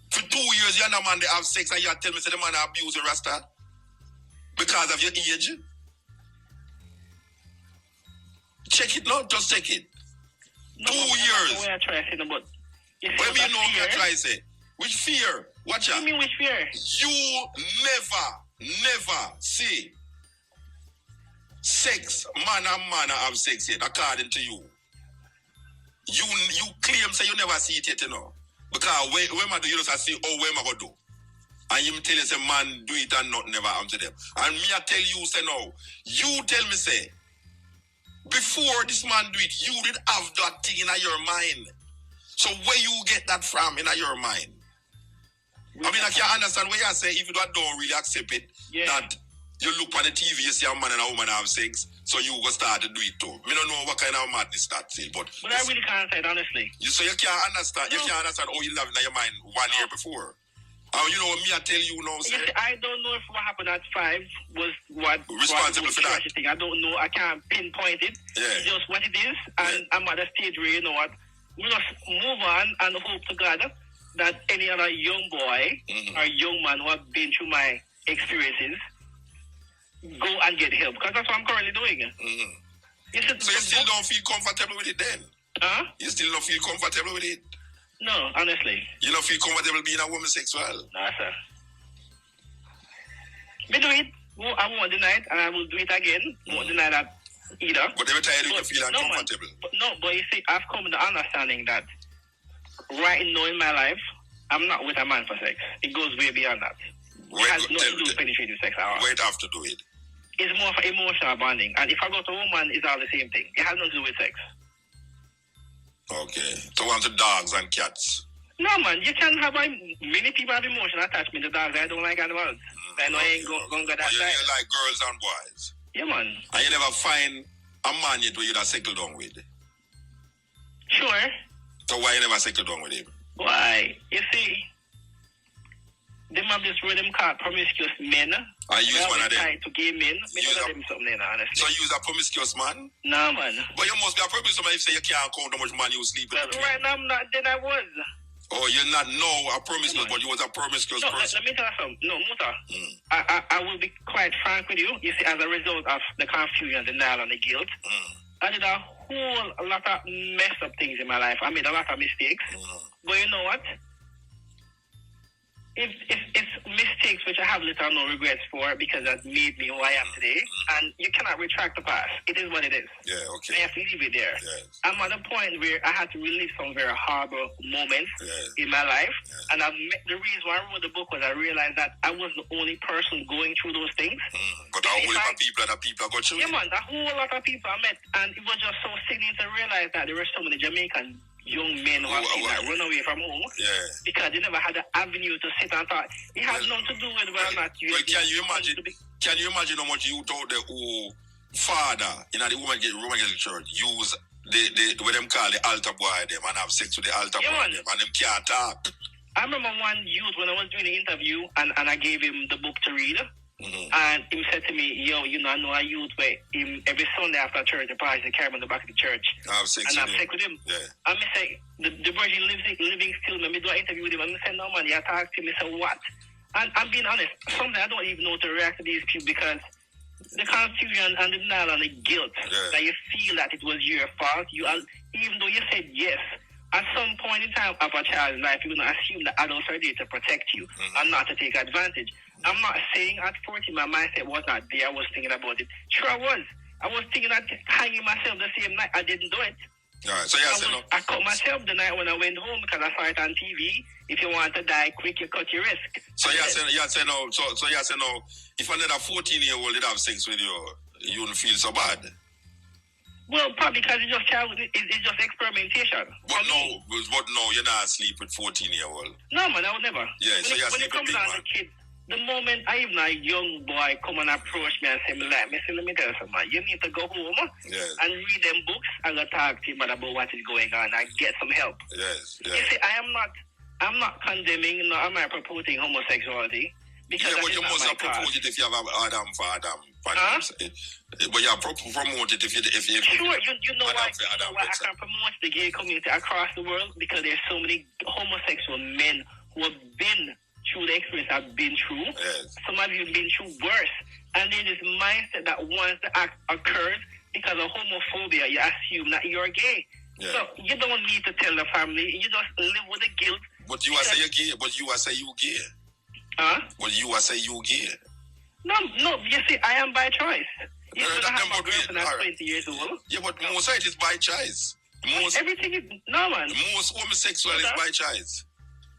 For 2 years, you're not man they have sex and you tell me say the man abuse the Rasta because of your age. Check it now, just check it. No, 2 years. What I try to say, but what do you know what I try to say? Which fear? Watch out. What do you mean which fear? You never see sex, man and man have sex yet, according to you. You claim say you never see it yet, you know. Because when I do, you just say, oh, where am I going to do? And you tell you, say, man, do it and not never happen to them. And me, I tell you, say, no. You tell me, say, before this man do it, you did have that thing in your mind. So where you get that from in your mind? I mean, I can't understand where you say, if you don't really accept it, that you look on the TV, you see a man and a woman have sex, so you go start to do it too. I don't know what kind of madness that is, but I really can't say it, honestly. So you can't understand. No. You can't understand how you have in your mind 1 year before. You know, me, I tell you now, say, I don't know if what happened at 5 was what responsible for that. Thing. I don't know. I can't pinpoint it. Yeah. It's just what it is. And I'm at a stage where, you know what, we just move on and hope to God that any other young boy or young man who have been through my experiences go and get help. Because that's what I'm currently doing. So you still don't feel comfortable with it then? Huh? You still don't feel comfortable with it? No, honestly. You don't feel comfortable being a homosexual? No, sir. We do it. I won't deny it, and I will do it again. I won't deny that either. But every time you feel uncomfortable. But you see, I've come to the understanding that right now in my life, I'm not with a man for sex. It goes way beyond that. It has nothing to do with penetrative sex. Wait, have to do it. It's more for emotional bonding. And if I go to a woman, it's all the same thing. It has nothing to do with sex. Okay. So want to dogs and cats? No, man. You can have many people have emotional attachment to dogs. I don't like animals. I know I ain't going to go that side. You like girls and boys? Yeah, man. And you never find a man yet where you'd have settled down with? Sure. So why you never settled down with him? Why? You see, them have this rhythm called promiscuous men. I use one of them. To gay men. Honestly. So you use a promiscuous man? No, man. But you must be a promiscuous man if you say you can't count how much man you sleep with. Well, right now I'm not. Then I was. Oh, you're not a promiscuous, but you was a promiscuous person. Let me tell you something. No, Muta. I will be quite frank with you. You see, as a result of the confusion, the denial, and the guilt, I did a whole lot of messed up things in my life. I made a lot of mistakes. But you know what? It's mistakes which I have little or no regrets for because that made me who I am today. And you cannot retract the past. It is what it is. Yeah, okay. I have to leave it there. Yes. I'm at a point where I had to relive some very horrible moments in my life. Yes. And the reason why I wrote the book was I realized that I was the only person going through those things. But a whole lot of people got through it. Yeah, man. A whole lot of people I met. And it was just so sickening to realize that there were so many Jamaicans young men who have seen that run away from home because they never had an avenue to sit and talk. It has nothing to do with whether or not you. Well, can you imagine how much you told the father in the Roman Catholic Church use the what them call the altar boy them and have sex with the altar boy them and them can't talk? I remember one youth when I was doing the interview and I gave him the book to read. And he said to me, yo, you know, I know a youth where every Sunday after church, the pastor carry him in the back of the church. I have sex with him. Yeah. And I say, the virgin living still, me do an interview with him. And I say, no, man, you talk to him. I say, what? And I'm being honest, sometimes I don't even know to react to these people because the confusion and the denial and the guilt that you feel that it was your fault, even though you said yes, at some point in time of a child's life, you're going to assume that adults are there to protect you and not to take advantage. I'm not saying at 40 my mindset was not there. I was thinking about it. Sure I was. I was thinking that hanging myself the same night. I didn't do it. All right, so I cut myself the night when I went home because I saw it on TV. If you want to die quick, you cut your risk. So you say no, if another 14-year-old did have sex with you, you wouldn't feel so bad. Well, probably because it's just experimentation. But no, you're not asleep with 14-year-old. No, man, I would never. Yeah, so you're when it comes down to kids, the moment I even a young boy come and approach me and say, let me tell you something, man. You need to go home and read them books and go talk to him about what is going on and get some help. Yes. You see, I'm not condemning, nor am I promoting homosexuality. Because but you must have promoted it if you have Adam for Adam. But you have promoted if you sure, you know why I can promote the gay community across the world? Because there's so many homosexual men who have been through the experience I've been through. Yes. Some of you have been through worse. And there's this mindset that once the act occurs, because of homophobia, you assume that you're gay. Yeah. So you don't need to tell the family. You just live with the guilt. But you are say you're gay. But you are say you gay. Huh? But you are say you gay. No. You see, I am by choice. You know, I have my girlfriend at 20 years old. Yeah, but most of it is by choice. Everything is no, man. Most homosexual is by choice.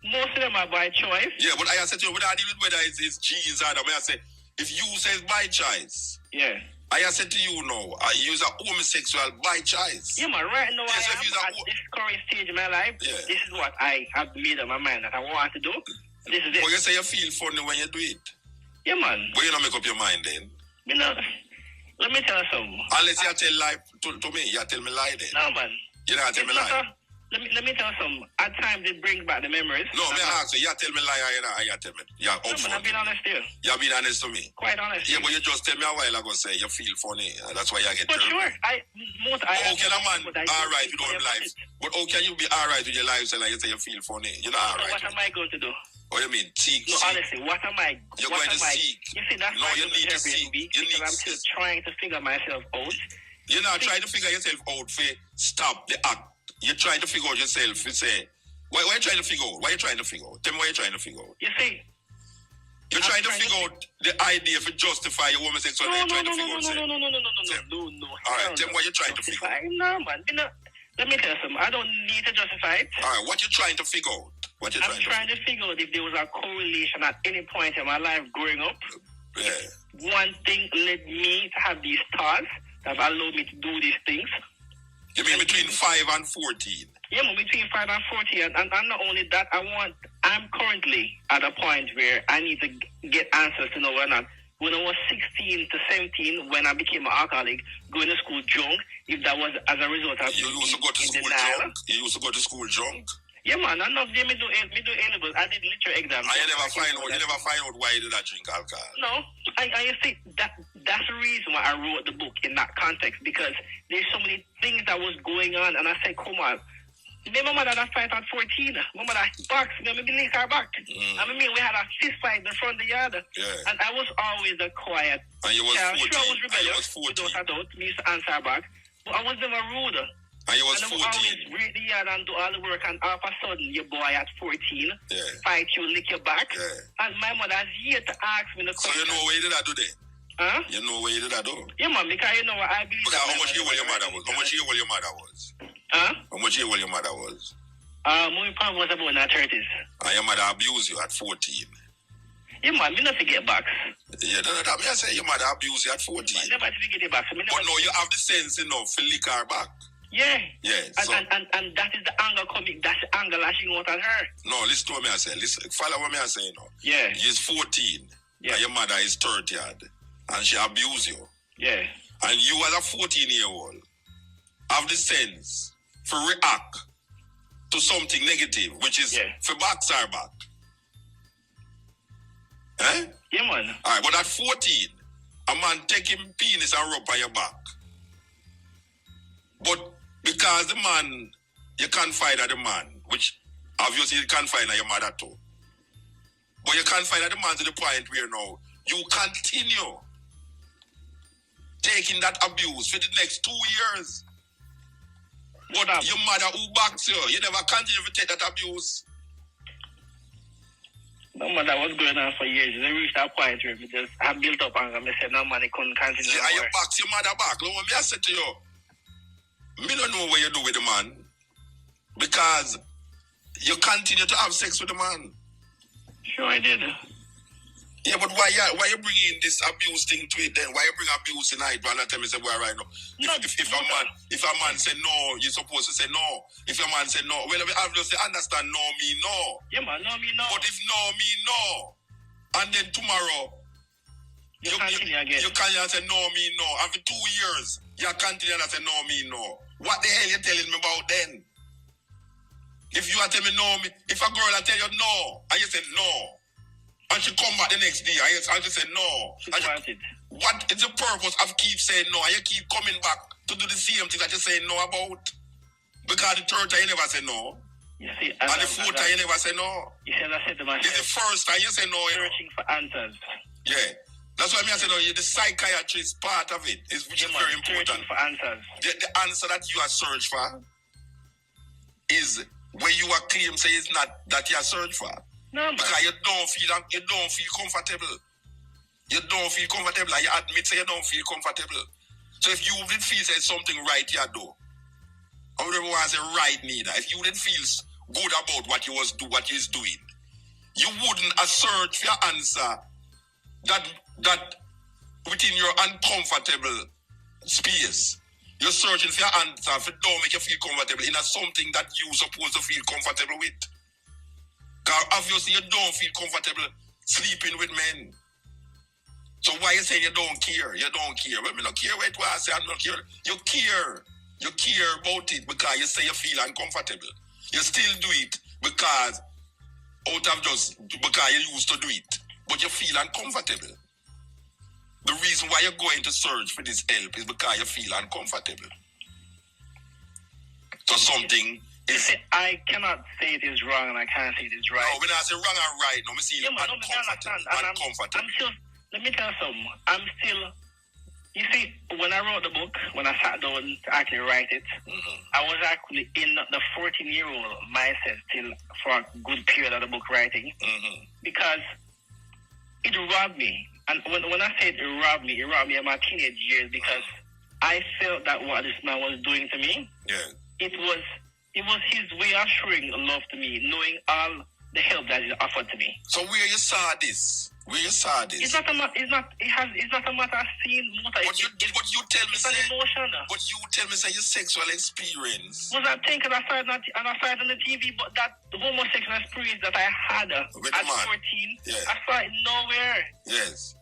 Most of them are by choice. Yeah, but I said to you, without even whether it's genes or not, I say, if you say it's by choice. Yeah. I said to you now, you are homosexual by choice. Yeah, man, right now I am at this current stage in my life. Yeah. This is what I have made up my mind that I want to do. This is it. But you say you feel funny when you do it. Yeah, man. But you don't make up your mind then. You know, let me tell you something. Unless you tell lie to me, you tell me lie then. No, man. You don't tell me lie. Let me tell you something. At times it brings back the memories. No, me ask you tell me lie or you tell me. Yeah, no, man, I've been honest here. You've been honest to me. Quite honest. Yeah, but you just tell me a while ago say you feel funny. That's why you get But terrible. sure, how can a man alright with your life? But how can you be alright with your lifestyle and you say you feel funny? You're not alright. What am I going to do? What do you mean? Seek. No, honestly, what am I? You're going to seek. You see, that's why you need to seek. I'm still trying to figure myself out. You're not trying to figure yourself out for stop the act. You're trying to figure out yourself. You say, why are you trying to figure out? Why are you trying to figure out? Tell me what you're trying to figure out. You see, you're trying to figure out the idea for justify your homosexuality. No. All right, tell me what you're trying to figure out. No, man. Let me tell you something. I don't need to justify it. All right, what you trying to figure out? I'm trying to figure out if there was a correlation at any point in my life growing up. Yeah. One thing led me to have these thoughts that allowed me to do these things. You mean between 5 and 14? Yeah, between 5 and 14. And not only that, I'm currently at a point where I need to get answers to know whether or not, when I was 16 to 17, when I became an alcoholic, going to school drunk, if that was as a result of you used to go to school drunk? You used to go to school drunk? Yeah, man. I know me do A-levels. I did literature exams. You never find out why you did not drink alcohol? No. I see that's the reason why I wrote the book in that context, because there's so many things that was going on, and I said, come on. My mother that fight at 14. My mother boxed me, maybe link her back. I mean, we had a fist fight in front of the other. Yeah. And I was always a quiet. And you was 14. Sure, I was rebellious. And you was 14. Without a doubt. Me used to answer back. But I was never rude. And you was 14. I would always read the yard and do all the work, and all of a sudden, your boy at 14 fight you, lick your back. Yeah. And my mother's here to ask me the question. So you know what you did I do then? Huh? You know what you did I do? Yeah, man, because you know what I believe. Because how much year your mother was? How much year your mother was? Huh? How much year your mother was? My father was about in her 30s. And your mother abused you at 14? Yeah, man, me not to get back. Yeah, that me I say your mother abused you at 14. I never to get it back. So but no, you have the sense enough to lick her back. Yeah. Yeah. And that is the anger coming. That's the anger lashing out at her. No, listen to what me I say. Listen, follow what me I say now. Yeah. You're 14. Yeah. And your mother is 30 and she abused you. Yeah. And you as a 14-year-old have the sense to react to something negative, which is for box her back. Eh? Yeah, man. Alright, but at 14, a man take him penis and rub on your back. But because the man, you can't find at the man, which obviously you can't find at your mother too. But you can't find at the man to the point where now you continue taking that abuse for the next 2 years. But your mother who backs you, you never continue to take that abuse. No, man, that was going on for years. They reached that point where I built up anger. I said, no, man, I couldn't continue. See, and you box your mother back. Look what I said to you. Me don't know what you do with the man. Because you continue to have sex with the man. Sure, I did. Yeah, but why you bringing this abuse thing to it then? Why you bring abuse in it? But not tell me say boy right now. If a man say no, you're supposed to say no. If a man say no, well, I obviously understand no mean no. Yeah, man, no mean no. But if no mean no, and then tomorrow you continue again. You can't say no mean no. After 2 years, you continue and say no mean no. What the hell you telling me about then? If you tell me no, if a girl I tell you no, and you say no, and she come back the next day, and you say no. What is the purpose of keep saying no, and you keep coming back to do the same thing that you say no about? Because the third time you never say no. You see, and the fourth time you never say no. You see, I said to myself, it's the first time you say no. Searching for answers. Yeah. That's why I say no, the psychiatrist part of it, which is very important. Searching for answers. The answer that you are search for is where you are claim say is not that you are search for. No, because you don't feel comfortable. You don't feel comfortable, and you admit say you don't feel comfortable. So if you didn't feel say something right, you do. I wouldn't want to say right neither. If you didn't feel good about what you is doing, you wouldn't assert for your answer that within your uncomfortable space. You're searching for your answer if it don't make you feel comfortable in something that you're supposed to feel comfortable with. Because obviously you don't feel comfortable sleeping with men. So why you saying you don't care? You don't care. Well, I don't care what I say, I'm not care. You care. You care about it because you say you feel uncomfortable. You still do it because because you used to do it. But you feel uncomfortable. The reason why you're going to search for this help is because you feel uncomfortable. So something is... I cannot say it is wrong and I can't say it is right. No, when I say wrong and right, no, I see uncomfortable. Let me tell you something. You see, when I wrote the book, when I sat down to actually write it, I was actually in the 14-year-old mindset still for a good period of the book writing because it robbed me. And when I say it robbed me of my teenage years because I felt that what this man was doing to me, it was his way of showing love to me, knowing all the help that he offered to me. So where you saw this? It's not a matter of seeing motor. But you tell me, it's an emotion. But you tell me, say your sexual experience. Was that thing because I saw it on the TV, but that homosexual experience that I had at 14, I saw it nowhere. Yes.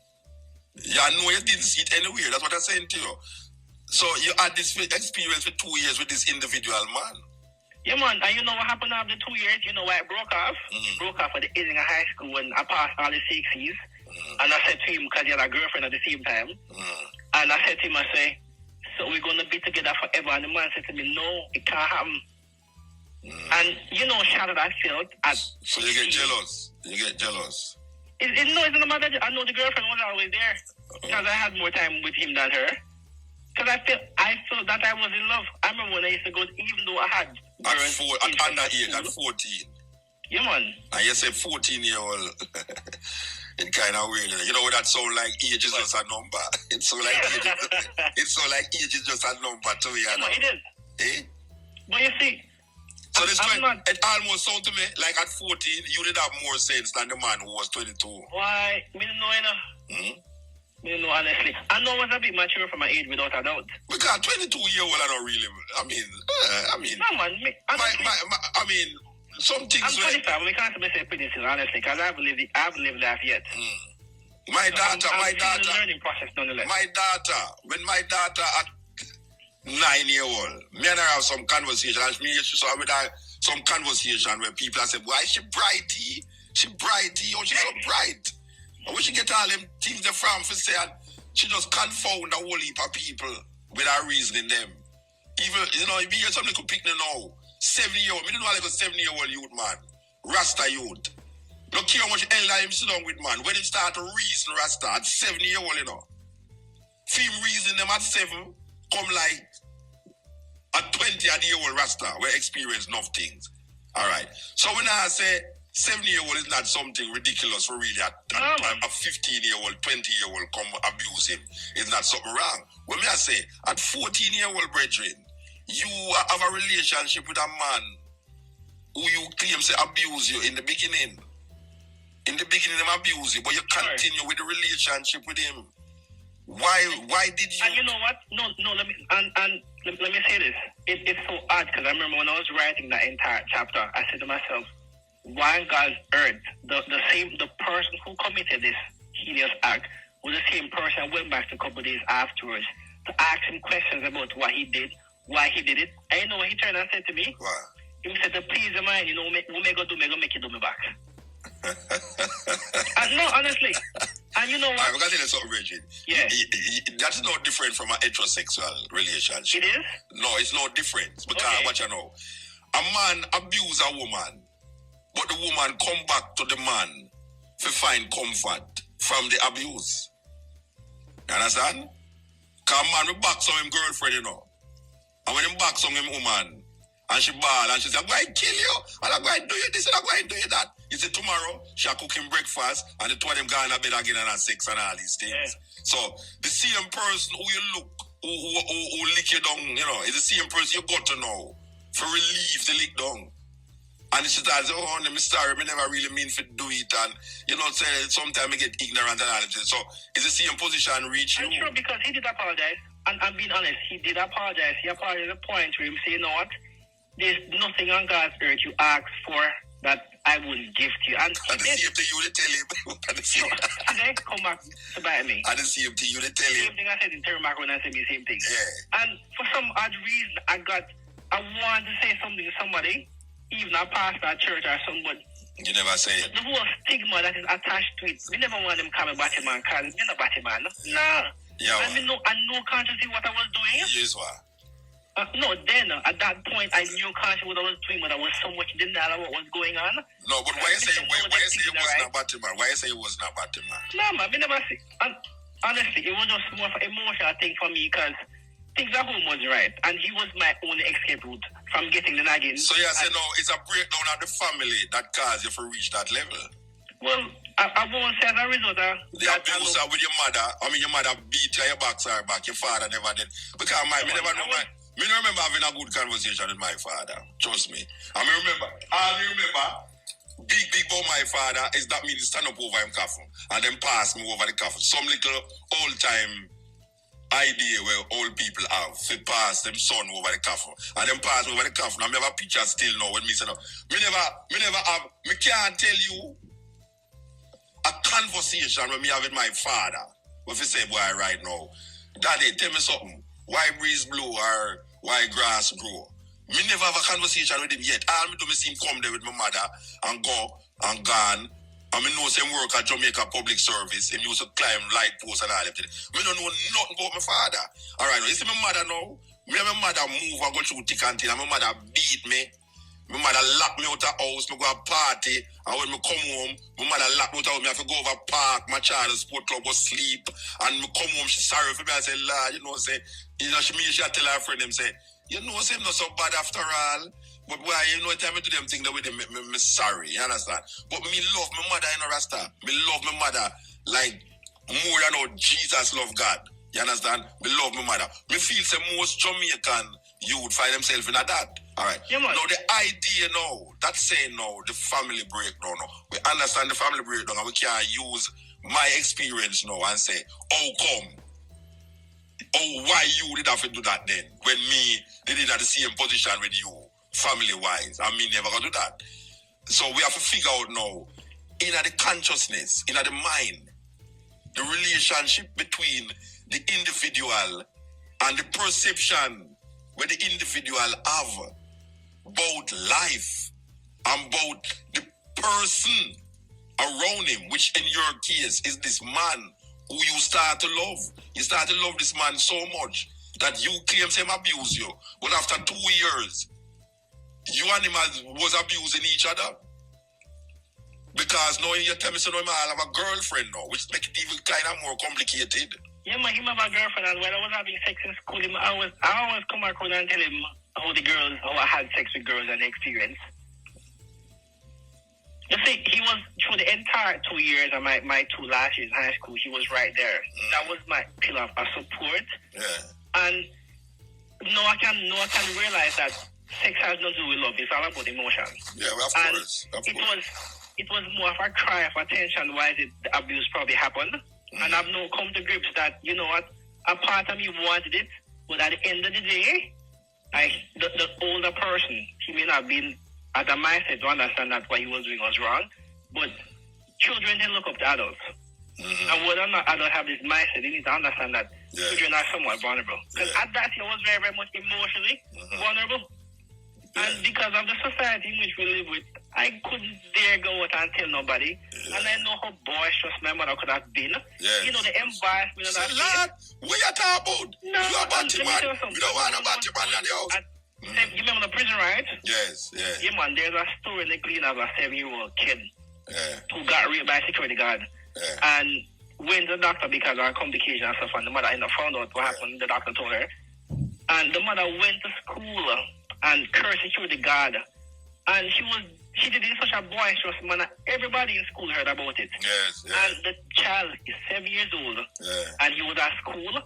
Yeah, I know you didn't see it anywhere. That's what I'm saying to you. So you had this experience for 2 years with this individual man. Yeah, man, and you know what happened after 2 years? You know why it broke off? It broke off at the ending of high school when I passed all the 60s. And I said to him, because he had a girlfriend at the same time, and I said to him, I say, so we're going to be together forever. And the man said to me, no, it can't happen. And you know, shattered I felt at So you get jealous? You get jealous? It's not matter. I know the girlfriend was always there because I had more time with him than her. Because I felt that I was in love. I remember when I used to go, even though I had at underage, at 14. Yeah, man. And you say 14-year-old, it kind of weird. You know that sound like age is just a number. It's so like age is just a number to me. Yeah, man, it is. Eh? But you see, so it almost sounds to me like at 14, you did have more sense than the man who was 22. Why? Me don't know, you know. You know, honestly, I know I was a bit mature for my age, without a doubt. Because 22-year-old, I don't really. I mean. No, man. I mean, some things. I'm 25. We can't say pretty soon, honestly, because I haven't lived life yet. My daughter. Learning process, nonetheless. When my daughter at 9-year-old, me and her have some conversation, and me used to have with her some conversation where people say, "Why she brighty? She brighty? Oh, she's so bright." And we should get all them things from for say, and she just confound a whole heap of people with her reasoning them. Even, you know, if you hear something could pick me now, 7-year-old, me don't know like a 7-year-old youth man, Rasta youth. Look here how much elder him sit down with, man. When he start to reason Rasta at 7-year-old, you know. Film reason them at 7, come like a 20-year-old Rasta, where experience enough things. Alright. So when I say 7-year-old is not something ridiculous for really a 15-year-old, 20-year-old come abuse him. It's not something wrong. When I say, at 14-year-old brethren, you have a relationship with a man who you claim say abuse you in the beginning. In the beginning, him abuse you, but you continue with the relationship with him. Why did you? And you know what? No. Let me say this. It's so odd because I remember when I was writing that entire chapter, I said to myself, why on God's earth, the person who committed this heinous act was the same person I went back to a couple of days afterwards to ask him questions about what he did, why he did it. And you know what he turned and said to me? What? he said to please the man, you know, we may go make you do me back. And no, honestly. And you know what? I'm going to tell you something, Reggie. Yeah. That's no different from an heterosexual relationship. It is? No, it's no different. Because what you know, a man abuse a woman, but the woman come back to the man to find comfort from the abuse. You understand? Because man will box on him girlfriend, you know. And when he box on him woman, and she ball, and she say, I'm going to kill you, and I'm going to do you this, and I'm going to do you that. He said, tomorrow, she'll cook him breakfast, and the two of them go in bed again and have sex and all these things. Yeah. So, the same person who you look, who lick you down, you know, is the same person you got to know for relieve the lick down. And she says, oh, I'm sorry, I never really mean to do it, and, you know, say, sometimes I get ignorant and all that. So, is the same position reach you? I'm sure, because he did apologize, and I'm being honest, he did apologize. He apologized at the point where he said, you know what? There's nothing on God's earth you ask for that I wouldn't give to you. And the same thing you would tell him. Today, come back to bite me. And the same thing you would tell him. Same thing I said in Terry Macron and said me the same thing. Yeah. And for some odd reason, I wanted to say something to somebody, even a pastor at church or somebody. You never say it. The whole stigma that is attached to it. We never want them coming batty man, because you're not batty man. No. Yeah. I know consciously what I was doing. Yes, what? No, then at that point I knew consciously what I was doing, but I was so much denial of what was going on. No, but why you say it was not batty man? Why you say it was not batty man? No, man, I never say. Honestly, it was just more of an emotional thing for me, because things at home was right, and he was my only escape route from getting the nagging. So you say no, it's a breakdown of the family that caused you to reach that level. Well, I won't say as a result of the abuse with your mother. I mean, your mother beat your backside back. Your father never did. Because me never know my. Me don't remember having a good conversation with my father. Trust me. I remember big about my father is that me to stand up over him coffin and then pass me over the coffin. Some little old time idea where old people have to pass them son over the coffin and then pass me over the coffin. I have a picture still now when me say no. Me can't tell you a conversation when me have with my father. What if you say, boy, right now, Daddy, tell me something. Why breeze blow or why grass grow? Me never have a conversation with him yet. All me do, me see him come there with my mother and go and gone. And me know him work at Jamaica Public Service. Him used to climb light posts and all that. Me don't know nothing about my father. All right, you see my mother now? Me and my mother move and go through thick and thin. And my mother beat me. My mother locked me out of the house. Me go to a party. And when me come home, my mother locked me out of house. Me have to go over park, my child sport club, go sleep. And me come home, she sorry for me. I say, Lord, you know, she tell her friend, them say, you know, say, I'm not so bad after all. But why, you know, time to do them things that with them, me sorry, you understand? But me love my mother, you know, Rasta. Me love my mother like more than how Jesus love God. You understand? Me love my mother. Me feel say most Jamaican youth find themselves in a that. All right. Yeah, now the idea now, that saying now, the family breakdown now. We understand the family breakdown and we can't use my experience now and say, how come? Oh, why you did have to do that then? When me, they did at the same position with you, family-wise. I mean, never gonna do that. So we have to figure out now, in the consciousness, in the mind, the relationship between the individual and the perception where the individual have about life and about the person around him, which in your case is this man who you start to love. You start to love this man so much that you claim him abuse you. But after 2 years, you and him was abusing each other. Because now you tell me, so now I have a girlfriend now, which makes it even kind of more complicated. Yeah, man, he have a girlfriend, and when I was having sex in school, I always come around and tell him how I had sex with girls and the experience. You see, he was, through the entire 2 years of my 2 last years in high school, he was right there. That was my pillar of support. Yeah. And now I can realize that sex has nothing to do with love. It's all about emotion. Yeah, well, of course. It was more of a cry of attention why the abuse probably happened. And I've now come to grips that, you know what, a part of me wanted it, but at the end of the day, the older person, he may not have been at a mindset to understand that what he was doing was wrong, but children can look up to adults. And whether or not adults have this mindset, they need to understand that children are somewhat vulnerable. Because at that, he was very, very much emotionally vulnerable. And because of the society in which we live with, I couldn't dare go out and tell nobody. Yeah. And I know how boisterous my mother could have been. Yes. You know, the embarrassment of that. Lad, what you talking about? No, you a batty man. We don't want a batty man in the house. You remember the prison, right? Yes, yes. Yeah, man, there's a story in the clean of a 7-year-old kid who got raped by a security guard. And went to the doctor because of complications and stuff, and the mother ended up found out what happened. The doctor told her. And the mother went to school and cursed the security guard. And she did it in such a boisterous manner. Everybody in school heard about it. Yes, yes. And the child is 7 years old. And he was at school.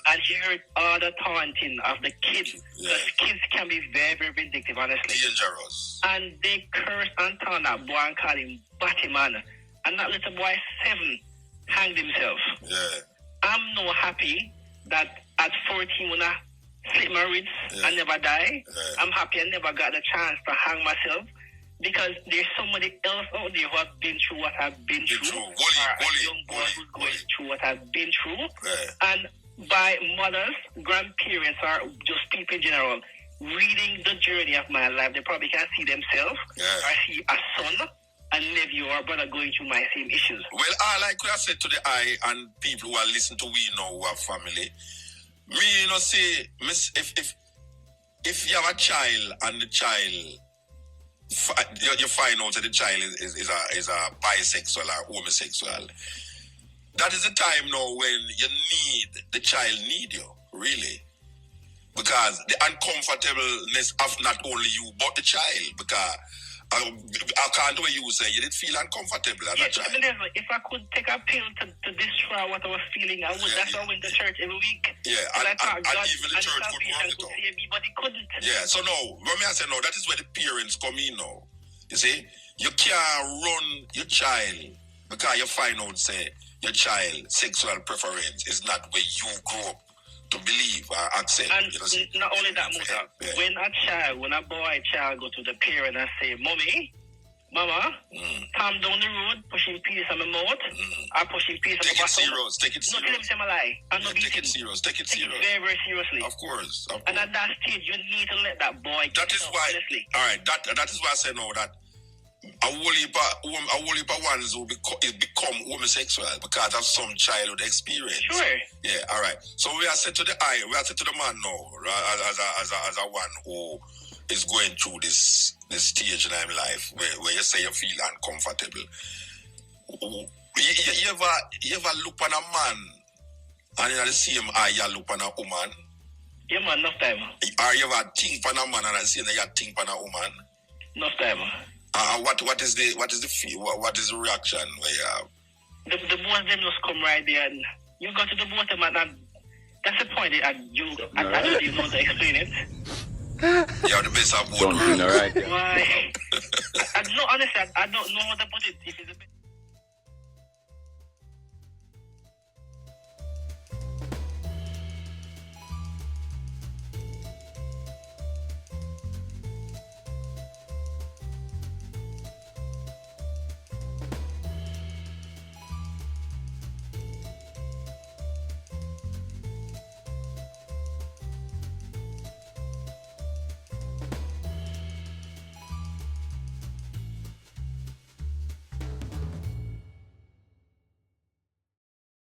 And he heard all the taunting of the kids. Because kids can be very, very vindictive, honestly. Dangerous. And they cursed and taunted that boy and called him batty man. And that little boy, 7, hanged himself. Yeah. I'm not happy that at 14 when I slit my wrists and never die. I'm happy I never got the chance to hang myself because there's somebody else out there who has been through what I've been through. Or a young boy who's going through what I've been through. And by mothers, grandparents, or just people in general, reading the journey of my life, they probably can see themselves or see a son, a nephew, or a brother going through my same issues. Well, like I said to the eye and people who are listening to we know who have family, me, you know, say, if you have a child and the child, you find out that the child is a bisexual or homosexual, that is the time now when the child need you, really. Because the uncomfortableness of not only you, but the child, because I can't hear you say you did feel uncomfortable as a child. If I could take a pill to destroy what I was feeling, I would. That's why I went to church every week. Yeah, and even the church couldn't work it out. But it couldn't. Yeah, so now, when I say no, that is where the parents come in now. You see, you can't run your child because you find out, say, your child sexual preference is not where you grew up to believe or accept. And not only that, Musa, when a boy child go to the parent and say, Mommy, Mama, come down the road, pushing peace on my mouth, or pushing peace on my bottom. Take it serious. No, tell him say my lie. I'm not beating. Take it serious. Take it very, very seriously. Of course. And at that stage, you need to let that boy get that is why, honestly. All right, that is why I say no, that a whole heap of ones who become homosexual because of some childhood experience. Sure. Yeah, all right. So we are said to the man now, as a one who is going through this stage in life where you say you feel uncomfortable. You ever look on a man and in the same eye you look on a woman? Yeah, man, enough time. Or you ever think on a man and the same you think on a woman? Enough time. What is the feel? What is the reaction where you have? The both of them just come right there and you go to the bottom and that's the point. I don't even know how to explain it. You're the best of both. Something, all right. Why? Honestly, I don't know how to put it. If it's a bit